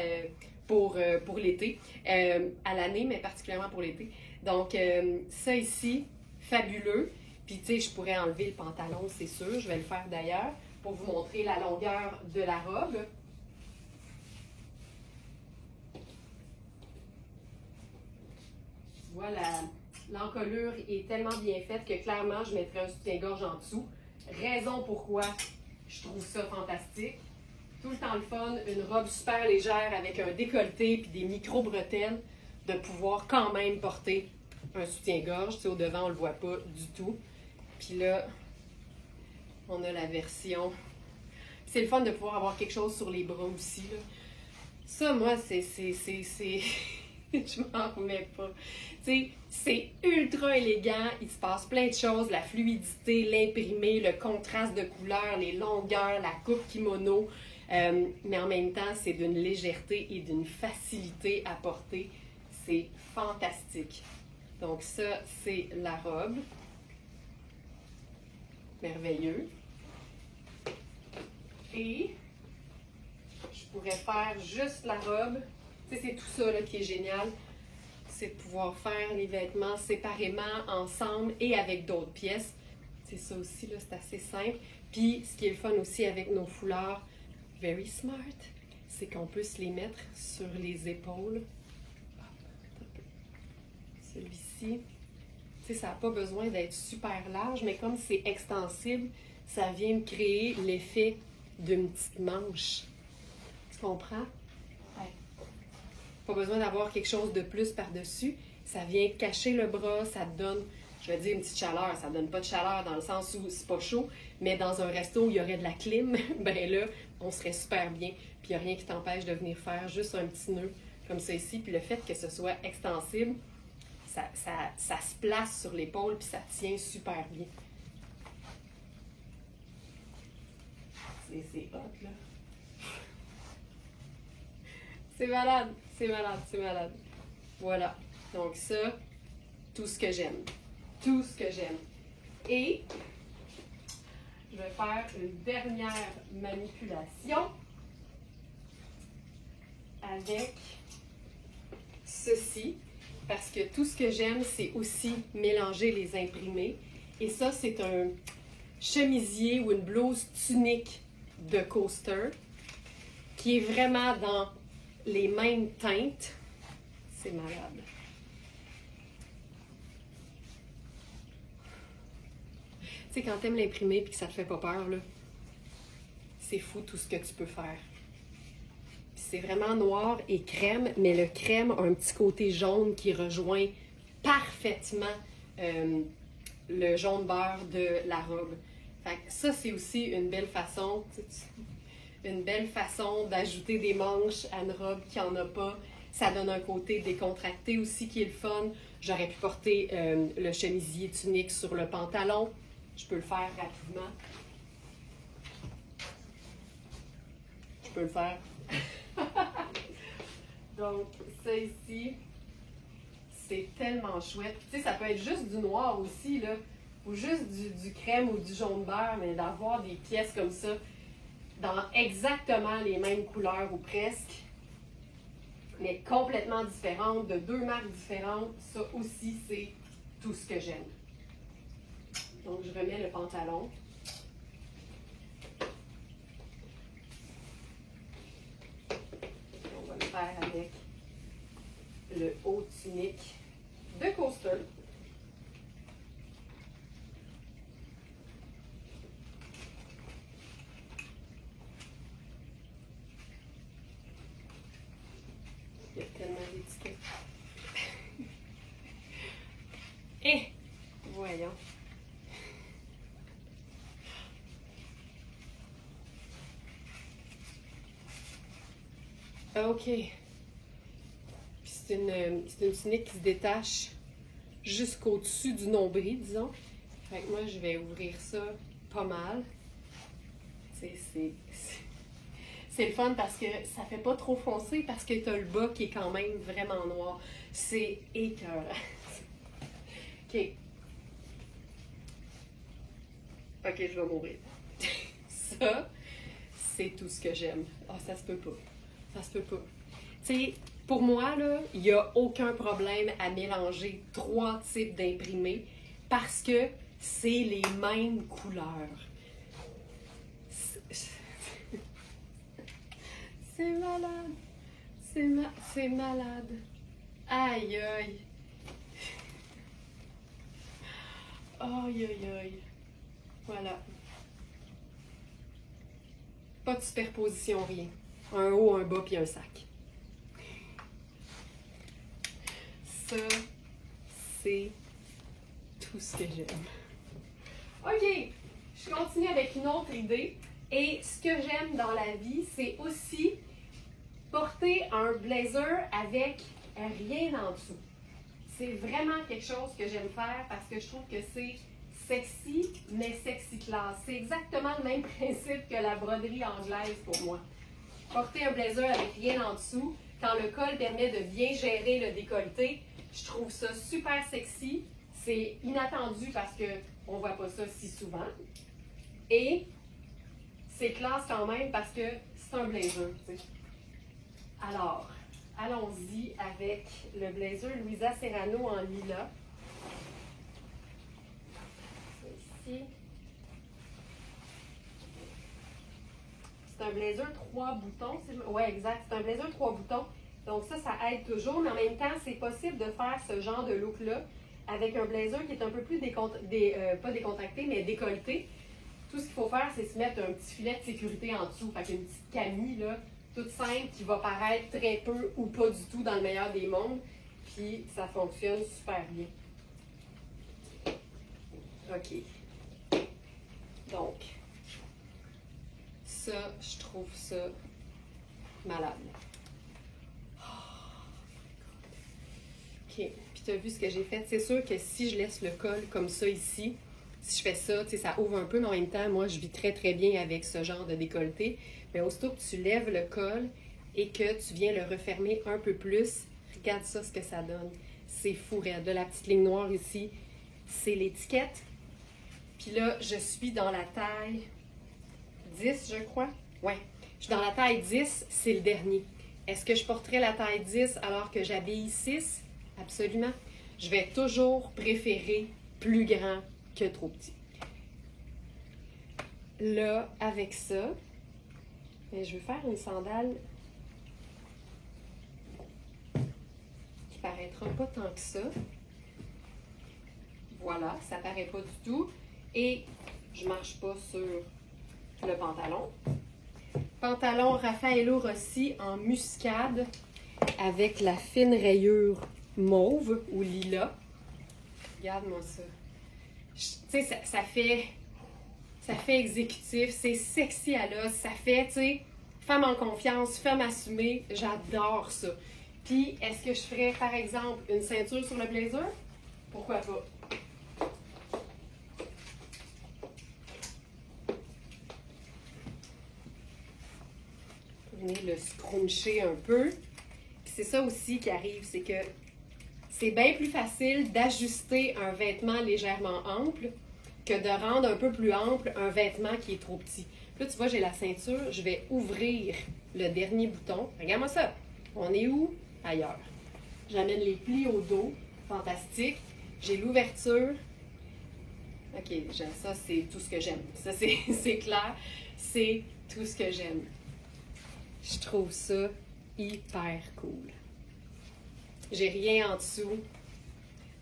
pour l'été, à l'année, mais particulièrement pour l'été. Donc, ça ici, fabuleux. Puis, tu sais, je pourrais enlever le pantalon, c'est sûr. Je vais le faire d'ailleurs pour vous montrer la longueur de la robe. Voilà, l'encolure est tellement bien faite que clairement, je mettrais un soutien-gorge en dessous. Raison pourquoi je trouve ça fantastique. Tout le temps le fun, une robe super légère avec un décolleté puis des micro-bretelles, de pouvoir quand même porter un soutien-gorge. Tu sais, au devant, on le voit pas du tout. Puis là, on a la version... C'est le fun de pouvoir avoir quelque chose sur les bras aussi, là. Ça, moi, c'est... Je m'en remets pas. Tu sais, c'est ultra élégant, il se passe plein de choses, la fluidité, l'imprimé, le contraste de couleurs, les longueurs, la coupe kimono, mais en même temps, c'est d'une légèreté et d'une facilité à porter. C'est fantastique. Donc ça, c'est la robe. Merveilleux. Et je pourrais faire juste la robe Tu sais, c'est tout ça là, qui est génial. C'est de pouvoir faire les vêtements séparément, ensemble et avec d'autres pièces. C'est ça aussi, là, c'est assez simple. Puis, ce qui est le fun aussi avec nos foulards Very Smart, c'est qu'on peut se les mettre sur les épaules. Celui-ci, tu sais, ça n'a pas besoin d'être super large, mais comme c'est extensible, ça vient de créer l'effet d'une petite manche. Tu comprends? Ouais. Pas besoin d'avoir quelque chose de plus par-dessus. Ça vient cacher le bras, ça te donne, je vais dire une petite chaleur. Ça ne donne pas de chaleur dans le sens où c'est pas chaud, mais dans un resto où il y aurait de la clim, ben là, on serait super bien. Puis il n'y a rien qui t'empêche de venir faire juste un petit nœud comme ça ici. Puis le fait que ce soit extensible, ça se place sur l'épaule puis ça tient super bien. C'est hot, là. C'est malade, c'est malade, c'est malade. Voilà. Donc ça, tout ce que j'aime. Tout ce que j'aime. Et je vais faire une dernière manipulation avec ceci. Parce que tout ce que j'aime, c'est aussi mélanger les imprimés. Et ça, c'est un chemisier ou une blouse tunique de Coaster qui est vraiment dans les mêmes teintes. C'est malade. Tu sais, quand t'aimes l'imprimer et que ça te fait pas peur, là, c'est fou tout ce que tu peux faire. C'est vraiment noir et crème, mais le crème a un petit côté jaune qui rejoint parfaitement le jaune beurre de la robe. Fait que ça, c'est aussi une belle façon, d'ajouter des manches à une robe qui n'en a pas. Ça donne un côté décontracté aussi qui est le fun. J'aurais pu porter le chemisier tunique sur le pantalon. Je peux le faire rapidement. Je peux le faire. Donc, ça ici, c'est tellement chouette. Tu sais, ça peut être juste du noir aussi, là, ou juste du crème ou du jaune beurre, mais d'avoir des pièces comme ça, dans exactement les mêmes couleurs ou presque, mais complètement différentes, de deux marques différentes, ça aussi, c'est tout ce que j'aime. Donc, je remets le pantalon. On va le faire avec le haut tunique de Coaster. Il y a tellement d'étiquettes. Et voyons. OK. Puis c'est une tunique qui se détache jusqu'au-dessus du nombril, disons. Fait que moi, je vais ouvrir ça pas mal. C'est le fun parce que ça fait pas trop foncé parce que tu as le bas qui est quand même vraiment noir. C'est écœurant. OK. OK, je vais mourir. Ça, c'est tout ce que j'aime. Ah, ça se peut pas. Ça se peut pas. Tu sais, pour moi, là, il n'y a aucun problème à mélanger 3 types d'imprimés parce que c'est les mêmes couleurs. C'est malade. C'est malade. Aïe, aïe. Aïe, aïe, aïe. Voilà. Pas de superposition, rien. Un haut, un bas, puis un sac. Ça, c'est tout ce que j'aime. OK, je continue avec une autre idée. Et ce que j'aime dans la vie, c'est aussi porter un blazer avec rien en dessous. C'est vraiment quelque chose que j'aime faire parce que je trouve que c'est sexy, mais sexy classe. C'est exactement le même principe que la broderie anglaise pour moi. Porter un blazer avec rien en dessous, quand le col permet de bien gérer le décolleté, je trouve ça super sexy. C'est inattendu parce qu'on ne voit pas ça si souvent. Et c'est classe quand même parce que c'est un blazer, tu sais. Alors, allons-y avec le blazer Louisa Serrano en lilas. Ici. C'est un blazer 3 boutons. Oui, exact. C'est un blazer 3 boutons. Donc ça aide toujours. Mais en même temps, c'est possible de faire ce genre de look-là avec un blazer qui est un peu plus pas décontracté, mais décolleté. Tout ce qu'il faut faire, c'est se mettre un petit filet de sécurité en dessous. Fait qu'une petite camille, là, toute simple, qui va paraître très peu ou pas du tout dans le meilleur des mondes. Puis ça fonctionne super bien. OK. Donc, ça, je trouve ça malade. OK. Puis tu as vu ce que j'ai fait. C'est sûr que si je laisse le col comme ça ici, si je fais ça, tu sais, ça ouvre un peu, mais en même temps, moi, je vis très, très bien avec ce genre de décolleté. Mais aussitôt que tu lèves le col et que tu viens le refermer un peu plus, regarde ça, ce que ça donne. C'est fou raide. De la petite ligne noire ici, c'est l'étiquette. Puis là, je suis dans la taille 10, je crois. Ouais, je suis dans la taille 10, c'est le dernier. Est-ce que je porterais la taille 10 alors que j'habille 6? Absolument. Je vais toujours préférer plus grand que trop petit. Là, avec ça, je vais faire une sandale qui paraîtra pas tant que ça. Voilà, ça paraît pas du tout. Et je marche pas sur le pantalon. Pantalon Raffaello Rossi en muscade avec la fine rayure mauve ou lilas. Regarde-moi ça. Tu sais, ça fait exécutif, c'est sexy à l'os, ça fait, tu sais, femme en confiance, femme assumée, j'adore ça. Puis, est-ce que je ferais, par exemple, une ceinture sur le blazer? Pourquoi pas? Venir le scruncher un peu. Puis c'est ça aussi qui arrive, c'est que c'est bien plus facile d'ajuster un vêtement légèrement ample que de rendre un peu plus ample un vêtement qui est trop petit. Là, tu vois, j'ai la ceinture, je vais ouvrir le dernier bouton. Regarde-moi ça. On est où? Ailleurs. J'amène les plis au dos. Fantastique. J'ai l'ouverture. OK, ça, c'est tout ce que j'aime. Ça, c'est clair. C'est tout ce que j'aime. Je trouve ça hyper cool. J'ai rien en dessous.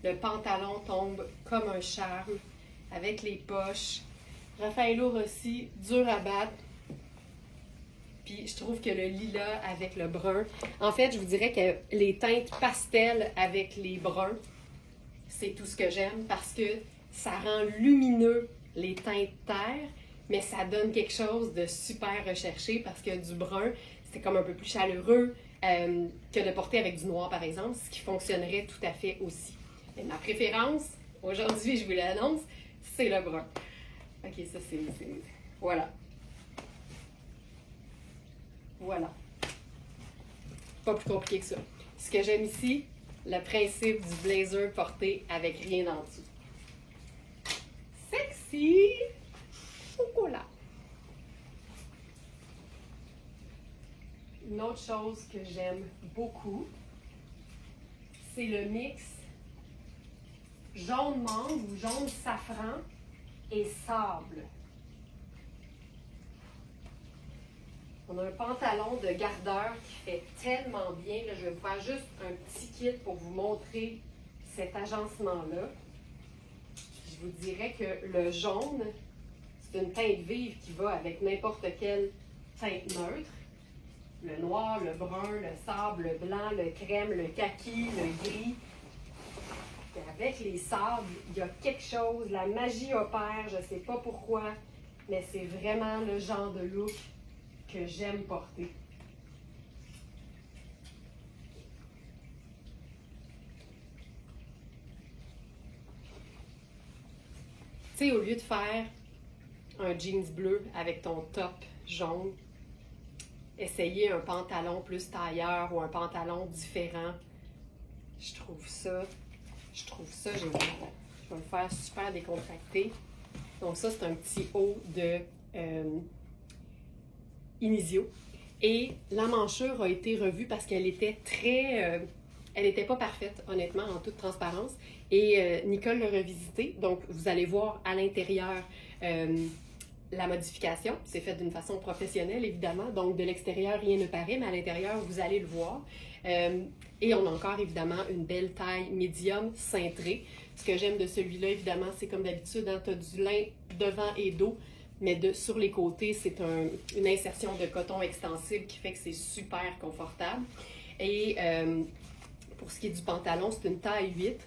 Le pantalon tombe comme un charme avec les poches. Raffaello Rossi, dur à battre. Puis je trouve que le lilas avec le brun, en fait, je vous dirais que les teintes pastel avec les bruns, c'est tout ce que j'aime parce que ça rend lumineux les teintes terre, mais ça donne quelque chose de super recherché parce que du brun, c'est comme un peu plus chaleureux que de porter avec du noir, par exemple, ce qui fonctionnerait tout à fait aussi. Mais ma préférence, aujourd'hui, je vous l'annonce, c'est le brun. OK, ça c'est... Voilà. Voilà. Pas plus compliqué que ça. Ce que j'aime ici, le principe du blazer porté avec rien en dessous. Sexy! Chocolat! Une autre chose que j'aime beaucoup, c'est le mix jaune mangue ou jaune safran et sable. On a un pantalon de gardeur qui fait tellement bien. Là, je vais vous faire juste un petit kit pour vous montrer cet agencement-là. Je vous dirais que le jaune, c'est une teinte vive qui va avec n'importe quelle teinte neutre. Le noir, le brun, le sable, le blanc, le crème, le kaki, le gris. Et avec les sables, il y a quelque chose, la magie opère, je ne sais pas pourquoi, mais c'est vraiment le genre de look que j'aime porter. Tu sais, au lieu de faire un jeans bleu avec ton top jaune, essayer un pantalon plus tailleur ou un pantalon différent. Je trouve ça génial. Je vais le faire super décontracté. Donc ça, c'est un petit haut de Inisio. Et l'emmanchure a été revue parce qu'elle était elle n'était pas parfaite, honnêtement, en toute transparence. Et Nicole l'a revisitée. Donc, vous allez voir à l'intérieur la modification. C'est fait d'une façon professionnelle, évidemment. Donc, de l'extérieur, rien ne paraît, mais à l'intérieur, vous allez le voir. Et on a encore, évidemment, une belle taille médium cintrée. Ce que j'aime de celui-là, évidemment, c'est comme d'habitude, hein, tu as du lin devant et dos, mais sur les côtés, c'est une insertion de coton extensible qui fait que c'est super confortable. Et pour ce qui est du pantalon, c'est une taille 8.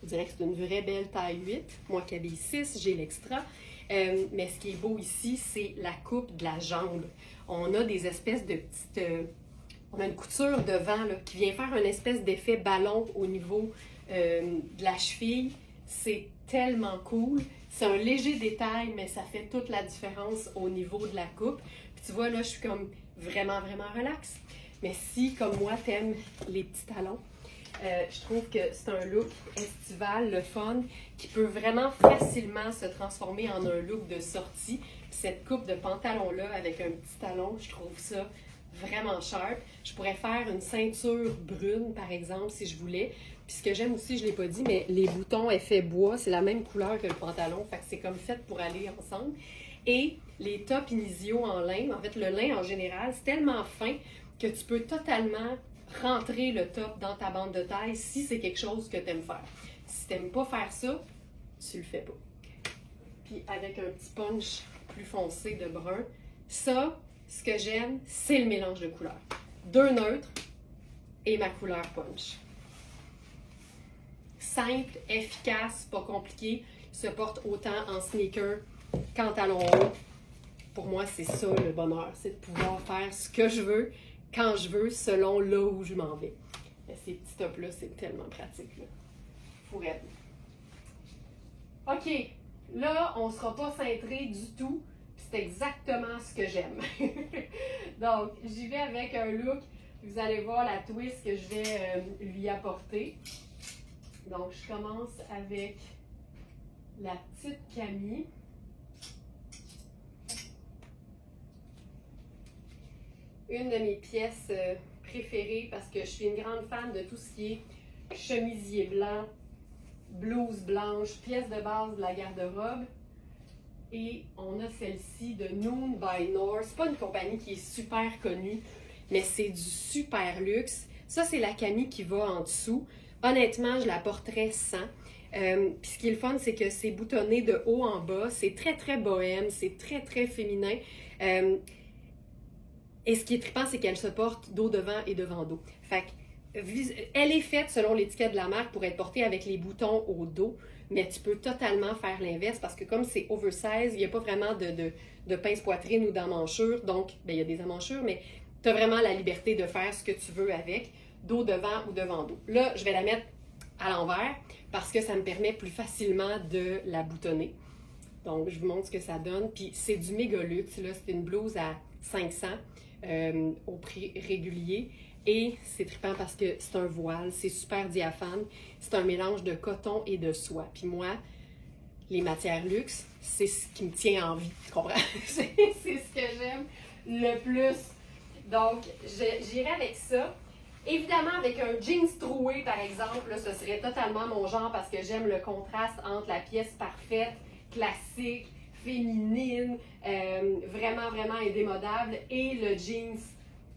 Je dirais que c'est une vraie belle taille 8. Moi qui habille 6, j'ai l'extra. Mais ce qui est beau ici, c'est la coupe de la jambe. On a des espèces de petites... on a une couture devant là, qui vient faire une espèce d'effet ballon au niveau de la cheville. C'est tellement cool. C'est un léger détail, mais ça fait toute la différence au niveau de la coupe. Puis tu vois, là, je suis comme vraiment, vraiment relax. Mais si, comme moi, t'aimes les petits talons, je trouve que c'est un look estival, le fun, qui peut vraiment facilement se transformer en un look de sortie. Puis cette coupe de pantalon-là, avec un petit talon, je trouve ça vraiment sharp. Je pourrais faire une ceinture brune, par exemple, si je voulais. Puis ce que j'aime aussi, je ne l'ai pas dit, mais les boutons effet bois, c'est la même couleur que le pantalon. Fait que c'est comme fait pour aller ensemble. Et les tops initiaux en lin, en fait, le lin en général, c'est tellement fin que tu peux totalement rentrer le top dans ta bande de taille si c'est quelque chose que tu aimes faire. Si tu n'aimes pas faire ça, tu le fais pas. Puis avec un petit punch plus foncé de brun, ça, ce que j'aime, c'est le mélange de couleurs. 2 neutres et ma couleur punch. Simple, efficace, pas compliqué, se porte autant en sneaker qu'en talons hauts. Pour moi, c'est ça le bonheur, c'est de pouvoir faire ce que je veux, quand je veux, selon là où je m'en vais. Mais ces petits tops-là, c'est tellement pratique. Fourette. OK, là, on ne sera pas cintré du tout. C'est exactement ce que j'aime. Donc, j'y vais avec un look. Vous allez voir la twist que je vais lui apporter. Donc, je commence avec la petite Camille. Une de mes pièces préférées parce que je suis une grande fan de tout ce qui est chemisier blanc, blouse blanche, pièce de base de la garde-robe. Et on a celle-ci de Noon by North. C'est pas une compagnie qui est super connue, mais c'est du super luxe. Ça, c'est la Camille qui va en dessous. Honnêtement, je la porterais sans. Puis ce qui est le fun, c'est que c'est boutonné de haut en bas. C'est très, très bohème. C'est très, très féminin. Et ce qui est trippant, c'est qu'elle se porte dos devant et devant dos. Fait que, elle est faite selon l'étiquette de la marque pour être portée avec les boutons au dos, mais tu peux totalement faire l'inverse parce que comme c'est oversize, il n'y a pas vraiment de pince-poitrine ou d'emmanchure. Donc, bien, il y a des emmanchures, mais tu as vraiment la liberté de faire ce que tu veux avec, dos devant ou devant dos. Là, je vais la mettre à l'envers parce que ça me permet plus facilement de la boutonner. Donc, je vous montre ce que ça donne. Puis, c'est du méga luxe. Là, c'est une blouse à 500 au prix régulier. Et c'est trippant parce que c'est un voile, c'est super diaphane. C'est un mélange de coton et de soie. Puis moi, les matières luxe, c'est ce qui me tient en vie. Tu comprends? C'est ce que j'aime le plus. Donc, j'irai avec ça. Évidemment, avec un jeans troué, par exemple, là, ce serait totalement mon genre parce que j'aime le contraste entre la pièce parfaite, classique, féminine, vraiment, vraiment indémodable, et le jeans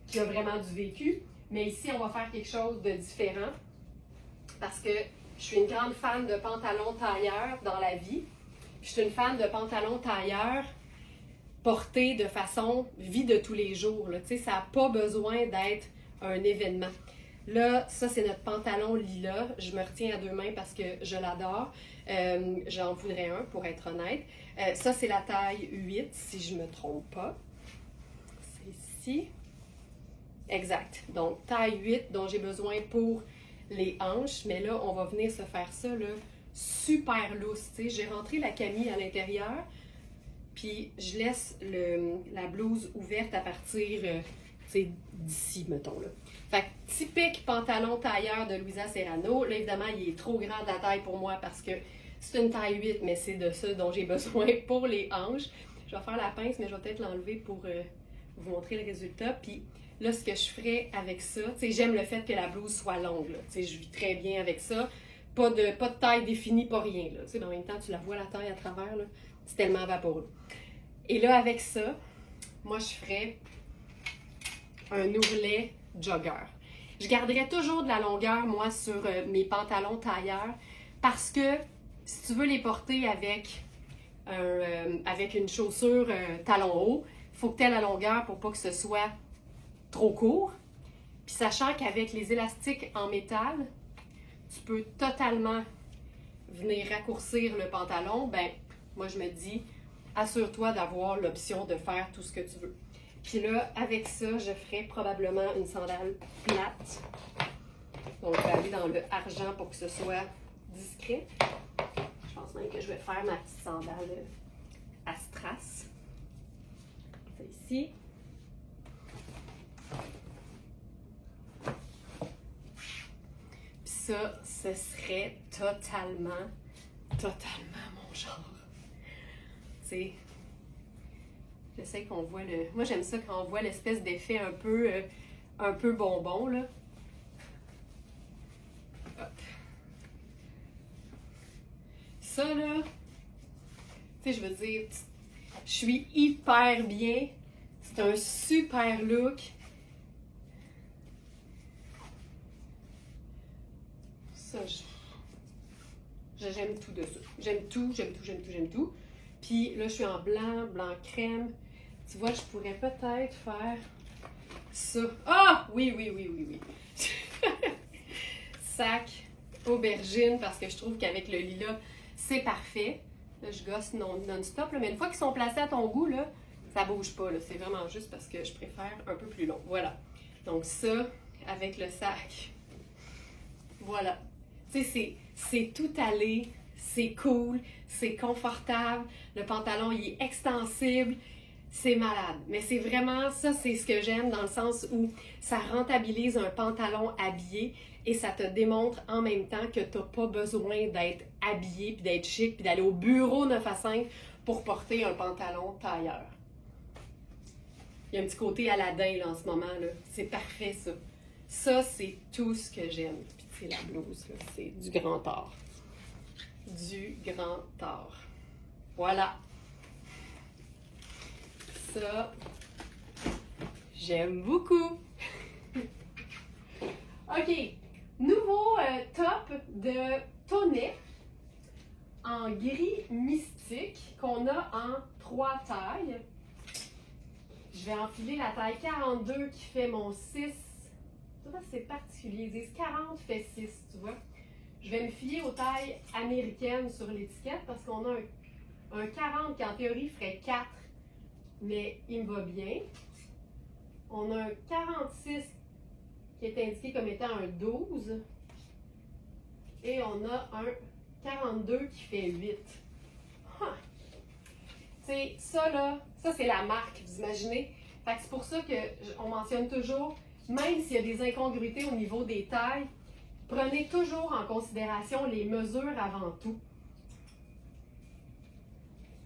qui a vraiment du vécu. Mais ici, on va faire quelque chose de différent parce que je suis une grande fan de pantalons tailleurs dans la vie. Je suis une fan de pantalons tailleurs portés de façon vie de tous les jours. Là. Ça n'a pas besoin d'être un événement. Là, ça, c'est notre pantalon lilas. Je me retiens à 2 mains parce que je l'adore. J'en voudrais un, pour être honnête. Ça, c'est la taille 8, si je ne me trompe pas. C'est ici. Exact. Donc, taille 8 dont j'ai besoin pour les hanches. Mais là, on va venir se faire ça là, super loose. J'ai rentré la Camille à l'intérieur. Puis, je laisse la blouse ouverte à partir d'ici, mettons. Là. Fait que, typique pantalon tailleur de Louisa Serrano. Là, évidemment, il est trop grand de la taille pour moi parce que c'est une taille 8, mais c'est de ça dont j'ai besoin pour les hanches. Je vais faire la pince, mais je vais peut-être l'enlever pour vous montrer le résultat. Puis là, ce que je ferais avec ça, tu sais, j'aime le fait que la blouse soit longue, là. Tu sais, je vis très bien avec ça. Pas de taille définie, pas rien, là. Tu sais, mais en même temps, tu la vois la taille à travers, là. C'est tellement vaporeux. Et là, avec ça, moi, je ferais un ourlet jogger. Je garderais toujours de la longueur, moi, sur mes pantalons tailleurs, parce que si tu veux les porter avec une chaussure talon haut, il faut que tu aies la longueur pour pas que ce soit trop court. Puis sachant qu'avec les élastiques en métal, tu peux totalement venir raccourcir le pantalon, ben moi je me dis, assure-toi d'avoir l'option de faire tout ce que tu veux. Puis là, avec ça, je ferai probablement une sandale plate. Donc je vais aller dans le argent pour que ce soit discret. Je pense même que je vais faire ma petite sandale à strass. Celle-ci. Puis ça, ce serait totalement mon genre. Tu sais, je sais qu'on voit le... Moi, j'aime ça quand on voit l'espèce d'effet un peu bonbon, là. Hop. Ça, là, tu sais, je veux dire, je suis hyper bien. C'est un super look. Ça, j'aime tout de ça. J'aime tout. Puis là, je suis en blanc crème. Tu vois, je pourrais peut-être faire ça. Ah! Oui. Sac aubergine, parce que je trouve qu'avec le lilas, c'est parfait. Là, je gosse non-stop, mais une fois qu'ils sont placés à ton goût, là, ça bouge pas. C'est vraiment juste parce que je préfère un peu plus long. Voilà. Donc ça, avec le sac. Voilà. Tu sais, c'est tout allé, c'est cool, c'est confortable. Le pantalon, il est extensible. C'est malade. Mais c'est vraiment, ça, c'est ce que j'aime dans le sens où ça rentabilise un pantalon habillé et ça te démontre en même temps que tu n'as pas besoin d'être habillé, puis d'être chic, puis d'aller au bureau 9 à 5 pour porter un pantalon tailleur. Il y a un petit côté Aladdin là, en ce moment. Là. C'est parfait, ça. Ça, c'est tout ce que j'aime. Puis c'est la blouse, là. C'est du grand art. Du grand art. Voilà. Ça, j'aime beaucoup. OK. Nouveau top de Tonnet en gris mystique qu'on a en 3 tailles. Je vais enfiler la taille 42 qui fait mon 6. Tu vois, c'est particulier. Ils disent 40 fait 6, tu vois. Je vais me fier aux tailles américaines sur l'étiquette parce qu'on a un 40 qui en théorie ferait 4. Mais il me va bien. On a un 46 qui est indiqué comme étant un 12. Et on a un 42 qui fait 8. Tu sais, ça là, ça c'est la marque, vous imaginez? Fait que c'est pour ça qu'on mentionne toujours, même s'il y a des incongruités au niveau des tailles, prenez toujours en considération les mesures avant tout.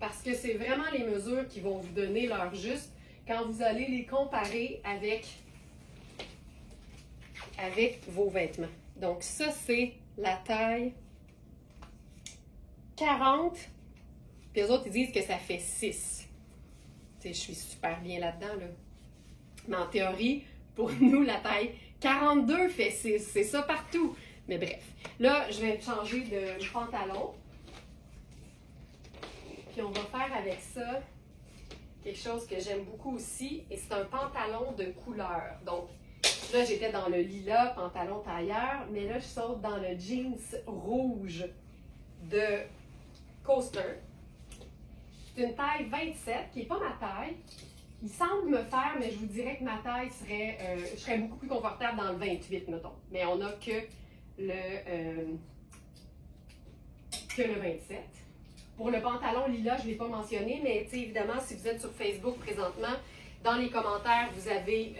Parce que c'est vraiment les mesures qui vont vous donner l'heure juste quand vous allez les comparer avec vos vêtements. Donc ça, c'est la taille 40. Puis les autres, ils disent que ça fait 6. Tu sais, je suis super bien là-dedans, là. Mais en théorie, pour nous, la taille 42 fait 6. C'est ça partout. Mais bref. Là, je vais changer de pantalon. Puis on va faire avec ça quelque chose que j'aime beaucoup aussi. Et c'est un pantalon de couleur. Donc, là, j'étais dans le lilas, pantalon tailleur. Mais là, je saute dans le jeans rouge de Coaster. C'est une taille 27, qui n'est pas ma taille. Il semble me faire, mais je vous dirais que ma taille serait... je serais beaucoup plus confortable dans le 28, mettons. Mais on n'a que le 27. Pour le pantalon lilas, je ne l'ai pas mentionné, mais évidemment, si vous êtes sur Facebook présentement, dans les commentaires, vous avez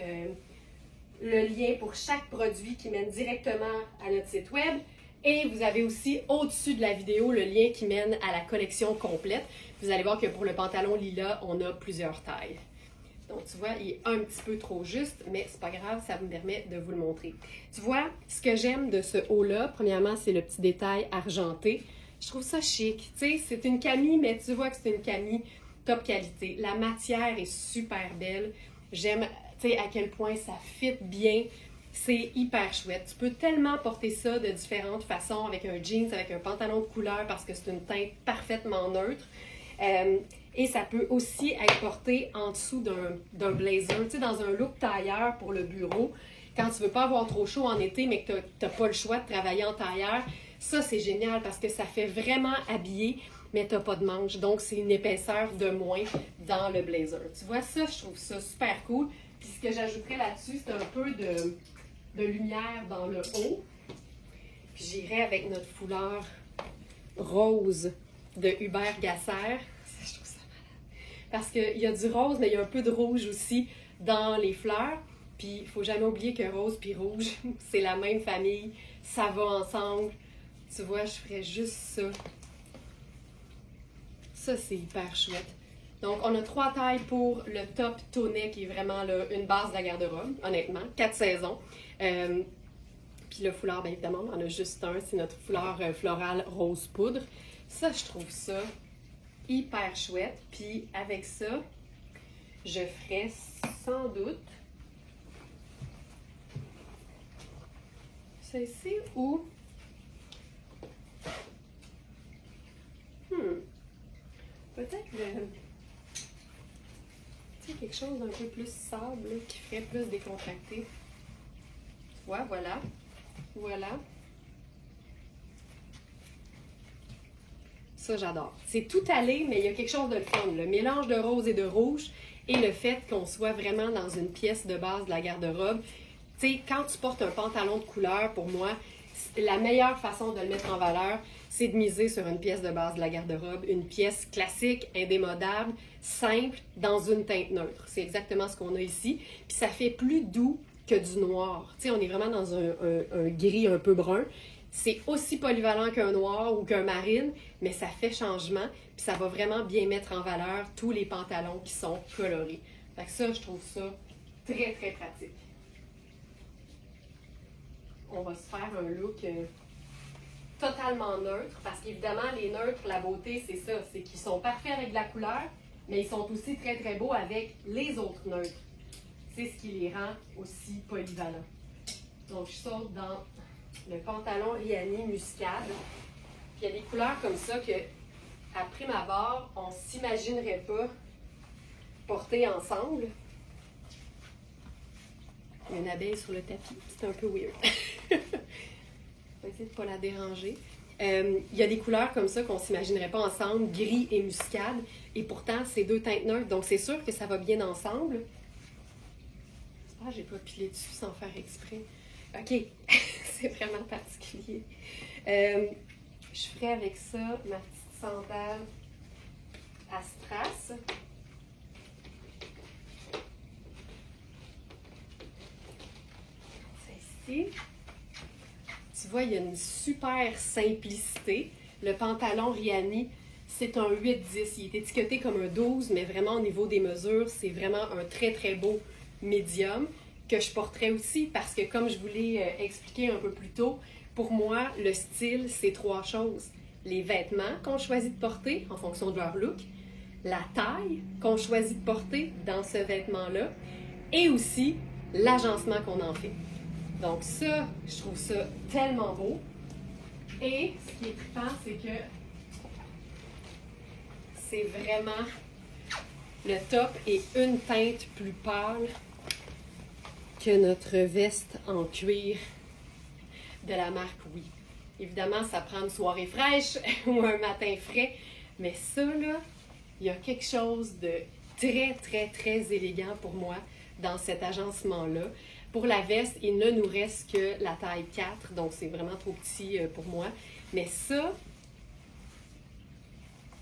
le lien pour chaque produit qui mène directement à notre site web. Et vous avez aussi au-dessus de la vidéo le lien qui mène à la collection complète. Vous allez voir que pour le pantalon lilas, on a plusieurs tailles. Donc, tu vois, il est un petit peu trop juste, mais c'est pas grave, ça me permet de vous le montrer. Tu vois, ce que j'aime de ce haut-là, premièrement, c'est le petit détail argenté. Je trouve ça chic. Tu sais, c'est une camie, mais tu vois que c'est une camie top qualité. La matière est super belle. J'aime, tu sais, à quel point ça fit bien. C'est hyper chouette. Tu peux tellement porter ça de différentes façons, avec un jeans, avec un pantalon de couleur, parce que c'est une teinte parfaitement neutre. Et ça peut aussi être porté en dessous d'un blazer, tu sais, dans un look tailleur pour le bureau. Quand tu veux pas avoir trop chaud en été, mais que tu n'as pas le choix de travailler en tailleur, ça, c'est génial parce que ça fait vraiment habillé, mais tu n'as pas de manche. Donc, c'est une épaisseur de moins dans le blazer. Tu vois, ça, je trouve ça super cool. Puis, ce que j'ajouterais là-dessus, c'est un peu de lumière dans le haut. Puis, j'irais avec notre foulard rose de Hubert Gasser. Je trouve ça malade. Parce qu'il y a du rose, mais il y a un peu de rouge aussi dans les fleurs. Puis, il ne faut jamais oublier que rose puis rouge, c'est la même famille. Ça va ensemble. Tu vois, je ferais juste ça. Ça, c'est hyper chouette. Donc, on a 3 tailles pour le top tonnet, qui est vraiment là, une base de la garde-robe, honnêtement. 4 saisons. Puis le foulard, bien évidemment, on en a juste un. C'est notre foulard floral rose poudre. Ça, je trouve ça hyper chouette. Puis avec ça, je ferais sans doute ça ici ou peut-être quelque chose d'un peu plus sable là, qui ferait plus décontracté. Tu vois, voilà. Voilà. Ça, j'adore. C'est tout allé, mais il y a quelque chose de le fun. Le mélange de rose et de rouge et le fait qu'on soit vraiment dans une pièce de base de la garde-robe. Tu sais, quand tu portes un pantalon de couleur, pour moi, la meilleure façon de le mettre en valeur, c'est de miser sur une pièce de base de la garde-robe, une pièce classique, indémodable, simple, dans une teinte neutre. C'est exactement ce qu'on a ici. Puis ça fait plus doux que du noir. Tu sais, on est vraiment dans un gris un peu brun. C'est aussi polyvalent qu'un noir ou qu'un marine, mais ça fait changement. Puis ça va vraiment bien mettre en valeur tous les pantalons qui sont colorés. Fait que ça, je trouve ça très, très pratique. On va se faire un look totalement neutre, parce qu'évidemment, les neutres, la beauté, c'est ça, c'est qu'ils sont parfaits avec de la couleur, mais ils sont aussi très, très beaux avec les autres neutres. C'est ce qui les rend aussi polyvalents. Donc, je saute dans le pantalon Rihanni Muscade. Puis, il y a des couleurs comme ça que, à prime abord, on ne s'imaginerait pas porter ensemble. Il y a une abeille sur le tapis, c'est un peu weird. On va essayer de ne pas la déranger. Il y a des couleurs comme ça qu'on ne s'imaginerait pas ensemble, gris et muscade, et pourtant c'est 2 teintes neutres, donc c'est sûr que ça va bien ensemble. J'espère que je n'ai pas pilé dessus sans faire exprès. OK, c'est vraiment particulier. Je ferai avec ça ma petite sandale à strass. Ici. Tu vois, il y a une super simplicité. Le pantalon Rihanni, c'est un 8-10. Il est étiqueté comme un 12, mais vraiment au niveau des mesures, c'est vraiment un très, très beau médium que je porterais aussi parce que, comme je vous l'ai expliqué un peu plus tôt, pour moi, le style, c'est 3 choses. Les vêtements qu'on choisit de porter en fonction de leur look, la taille qu'on choisit de porter dans ce vêtement-là et aussi l'agencement qu'on en fait. Donc ça, je trouve ça tellement beau. Et ce qui est trippant, c'est que c'est vraiment le top est une teinte plus pâle que notre veste en cuir de la marque Oui. Évidemment, ça prend une soirée fraîche ou un matin frais, mais ça, là, il y a quelque chose de très, très, très élégant pour moi dans cet agencement-là. Pour la veste, il ne nous reste que la taille 4, donc c'est vraiment trop petit pour moi. Mais ça,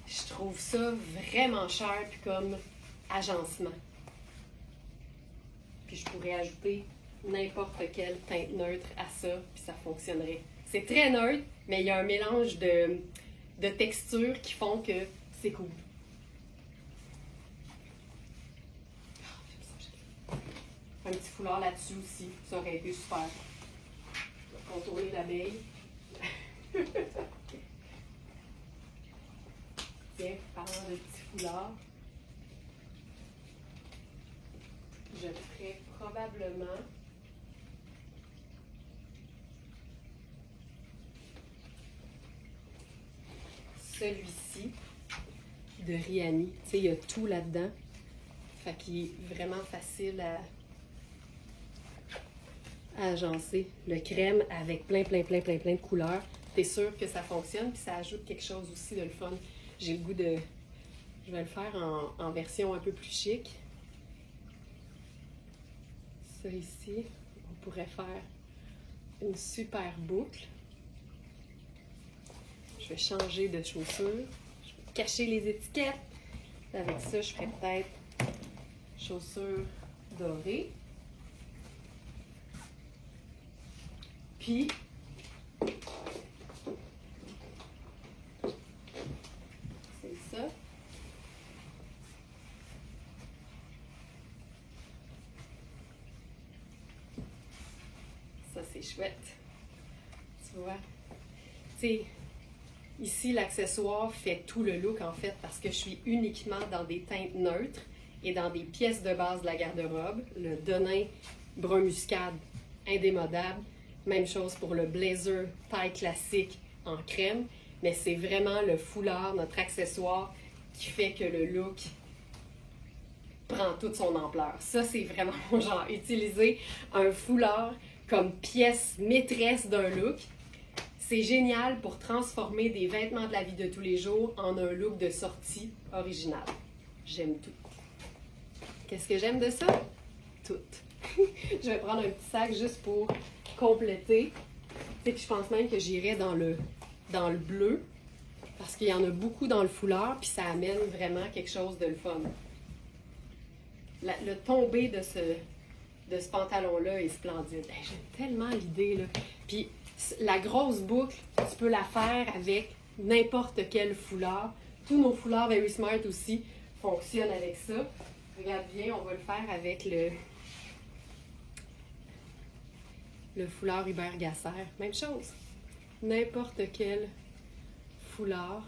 je trouve ça vraiment cher comme agencement. Puis je pourrais ajouter n'importe quelle teinte neutre à ça, puis ça fonctionnerait. C'est très neutre, mais il y a un mélange de textures qui font que c'est cool. petit foulard là-dessus aussi. Ça aurait été super. Je vais contourner l'abeille. Tiens, parlant de petits foulards, je ferai probablement celui-ci de Rihanni. Tu sais, il y a tout là-dedans. Fait qu'il est vraiment facile à agencer. Le crème avec plein de couleurs. T'es sûr que ça fonctionne, puis ça ajoute quelque chose aussi de le fun. J'ai le goût de... Je vais le faire en version un peu plus chic. Ça ici, on pourrait faire une super boucle. Je vais changer de chaussure. Je vais cacher les étiquettes. Avec ça, je ferai peut-être chaussures dorées. Puis, c'est ça. Ça, c'est chouette. Tu vois? Tu sais, ici, l'accessoire fait tout le look, en fait, parce que je suis uniquement dans des teintes neutres et dans des pièces de base de la garde-robe. Le denim brun muscade, indémodable. Même chose pour le blazer taille classique en crème. Mais c'est vraiment le foulard, notre accessoire, qui fait que le look prend toute son ampleur. Ça, c'est vraiment mon genre. Utiliser un foulard comme pièce maîtresse d'un look, c'est génial pour transformer des vêtements de la vie de tous les jours en un look de sortie original. J'aime tout. Qu'est-ce que j'aime de ça? Tout. Je vais prendre un petit sac juste pour compléter. Puis je pense même que j'irai dans le bleu parce qu'il y en a beaucoup dans le foulard puis ça amène vraiment quelque chose de le fun. Le tombé de ce pantalon-là est splendide. Hey, j'aime tellement l'idée, là. Puis la grosse boucle, tu peux la faire avec n'importe quel foulard. Tous nos foulards Very Smart aussi fonctionnent avec ça. Regarde bien, on va le faire avec le foulard Hubert Gasser. Même chose. N'importe quel foulard.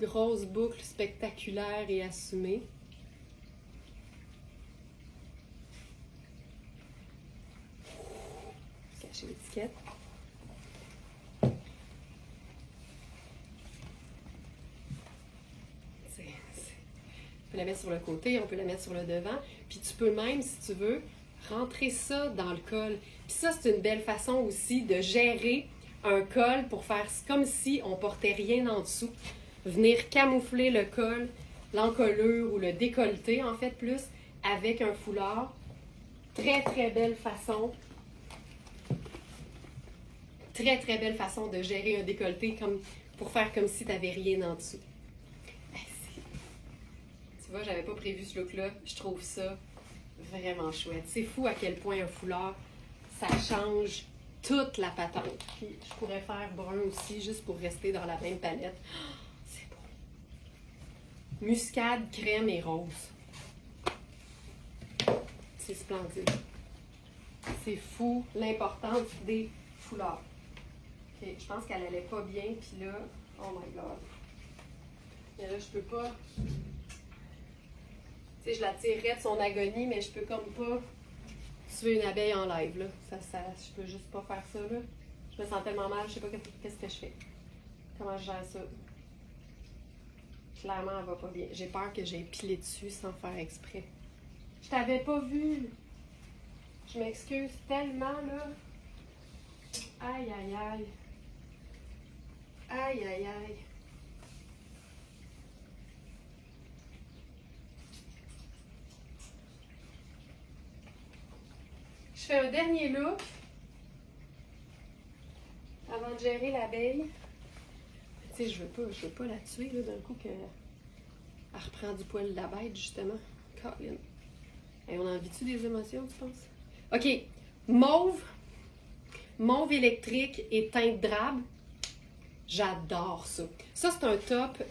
Grosse boucle spectaculaire et assumée. Cacher l'étiquette. On peut la mettre sur le côté, on peut la mettre sur le devant. Puis tu peux même, si tu veux, rentrer ça dans le col. Puis ça, c'est une belle façon aussi de gérer un col pour faire comme si on portait rien en dessous. Venir camoufler le col, l'encolure ou le décolleté, en fait, plus, avec un foulard. Très belle façon. Très belle façon de gérer un décolleté comme, pour faire comme si tu n'avais rien en dessous. Tu vois, j'avais pas prévu ce look-là. Je trouve ça vraiment chouette. C'est fou à quel point un foulard, ça change toute la patente. Puis je pourrais faire brun aussi, juste pour rester dans la même palette. Oh, c'est beau. Muscade, crème et rose. C'est splendide. C'est fou l'importance des foulards. Okay, je pense qu'elle allait pas bien, puis là, oh my god. Mais là, je peux pas... Tu sais, je la tirerais de son agonie, mais je peux comme pas tuer une abeille en live, là. Je peux juste pas faire ça, là. Je me sens tellement mal, je sais pas qu'est-ce que je fais. Comment je gère ça? Clairement, elle va pas bien. J'ai peur que j'ai pilé dessus sans faire exprès. Je t'avais pas vu. Je m'excuse tellement, là. Aïe, aïe, aïe. Aïe, aïe, aïe. Je fais un dernier look avant de gérer l'abeille. Tu sais, je veux pas la tuer là, d'un coup qu'elle reprend du poil de la bête, justement. Colin. Et on en vit-tu des émotions, tu penses? OK. Mauve électrique et teinte drabe. J'adore ça. Ça, c'est un top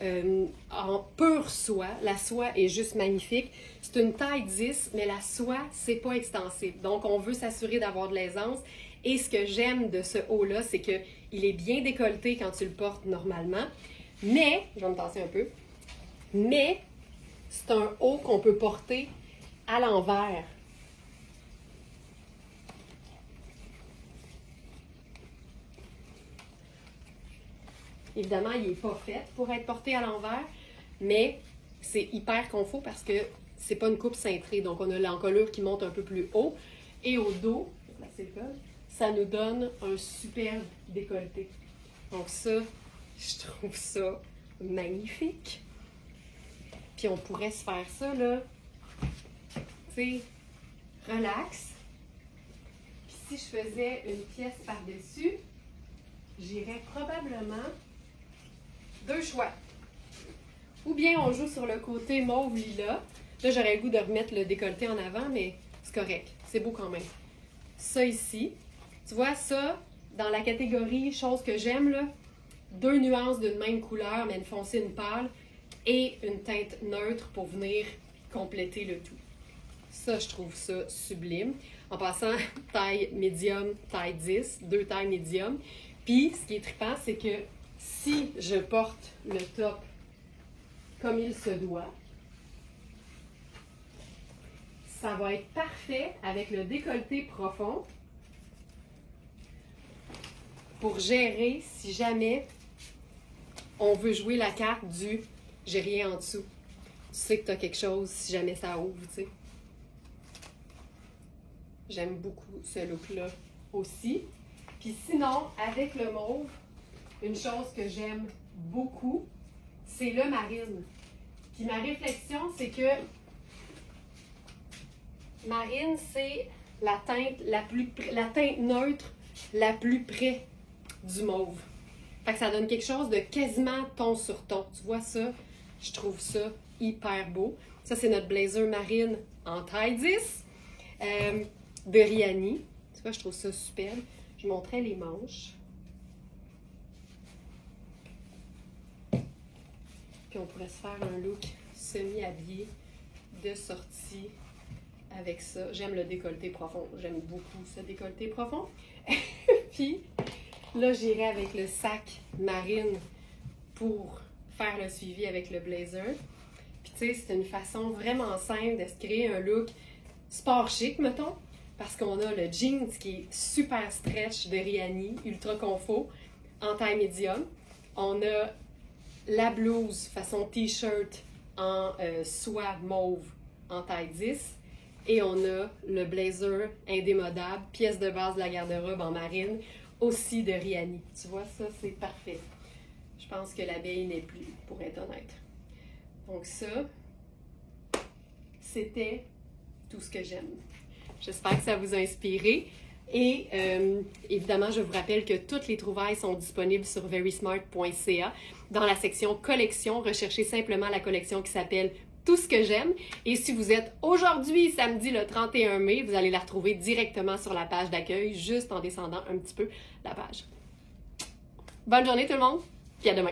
en pure soie. La soie est juste magnifique. C'est une taille 10, mais la soie, c'est pas extensible. Donc, on veut s'assurer d'avoir de l'aisance. Et ce que j'aime de ce haut-là, c'est qu'il est bien décolleté quand tu le portes normalement. Mais, je vais me tasser un peu, mais c'est un haut qu'on peut porter à l'envers. Évidemment, il n'est pas fait pour être porté à l'envers, mais c'est hyper confort parce que c'est pas une coupe cintrée. Donc, on a l'encolure qui monte un peu plus haut. Et au dos, ça nous donne un superbe décolleté. Donc ça, je trouve ça magnifique. Puis on pourrait se faire ça, là, tu sais, relax. Puis si je faisais une pièce par-dessus, j'irais probablement 2 choix. Ou bien on joue sur le côté mauve-lilas. Là, j'aurais le goût de remettre le décolleté en avant, mais c'est correct. C'est beau quand même. Ça ici. Tu vois, ça, dans la catégorie choses que j'aime, là, 2 nuances d'une même couleur, mais une foncée, une pâle, et une teinte neutre pour venir compléter le tout. Ça, je trouve ça sublime. En passant, taille médium, taille 10, 2 tailles médium. Puis, ce qui est trippant, c'est que si je porte le top comme il se doit, ça va être parfait avec le décolleté profond pour gérer si jamais on veut jouer la carte du « j'ai rien en dessous ». Tu sais que tu as quelque chose si jamais ça ouvre, tu sais. J'aime beaucoup ce look-là aussi. Puis sinon, avec le mauve, une chose que j'aime beaucoup, c'est le marine. Puis ma réflexion, c'est que marine, c'est la teinte neutre la plus près du mauve. Fait que ça donne quelque chose de quasiment ton sur ton. Tu vois ça? Je trouve ça hyper beau. Ça, c'est notre blazer marine en taille 10 de Rihanni. Tu vois, je trouve ça superbe. Je montrais les manches. Puis on pourrait se faire un look semi-habillé de sortie avec ça. J'aime le décolleté profond. J'aime beaucoup ce décolleté profond. Puis là, j'irai avec le sac marine pour faire le suivi avec le blazer. Puis tu sais, c'est une façon vraiment simple de se créer un look sport chic, mettons. Parce qu'on a le jeans qui est super stretch de Rihanni, ultra confort, en taille médium. On a la blouse façon t-shirt en soie mauve en taille 10. Et on a le blazer indémodable, pièce de base de la garde-robe en marine, aussi de Rihanni. Tu vois, ça, c'est parfait. Je pense que l'abeille n'est plus, pour être honnête. Donc ça, c'était tout ce que j'aime. J'espère que ça vous a inspiré. Et évidemment, je vous rappelle que toutes les trouvailles sont disponibles sur verysmart.ca. Dans la section collection, recherchez simplement la collection qui s'appelle Tout ce que j'aime. Et si vous êtes aujourd'hui, samedi le 31 mai, vous allez la retrouver directement sur la page d'accueil, juste en descendant un petit peu la page. Bonne journée tout le monde, puis à demain!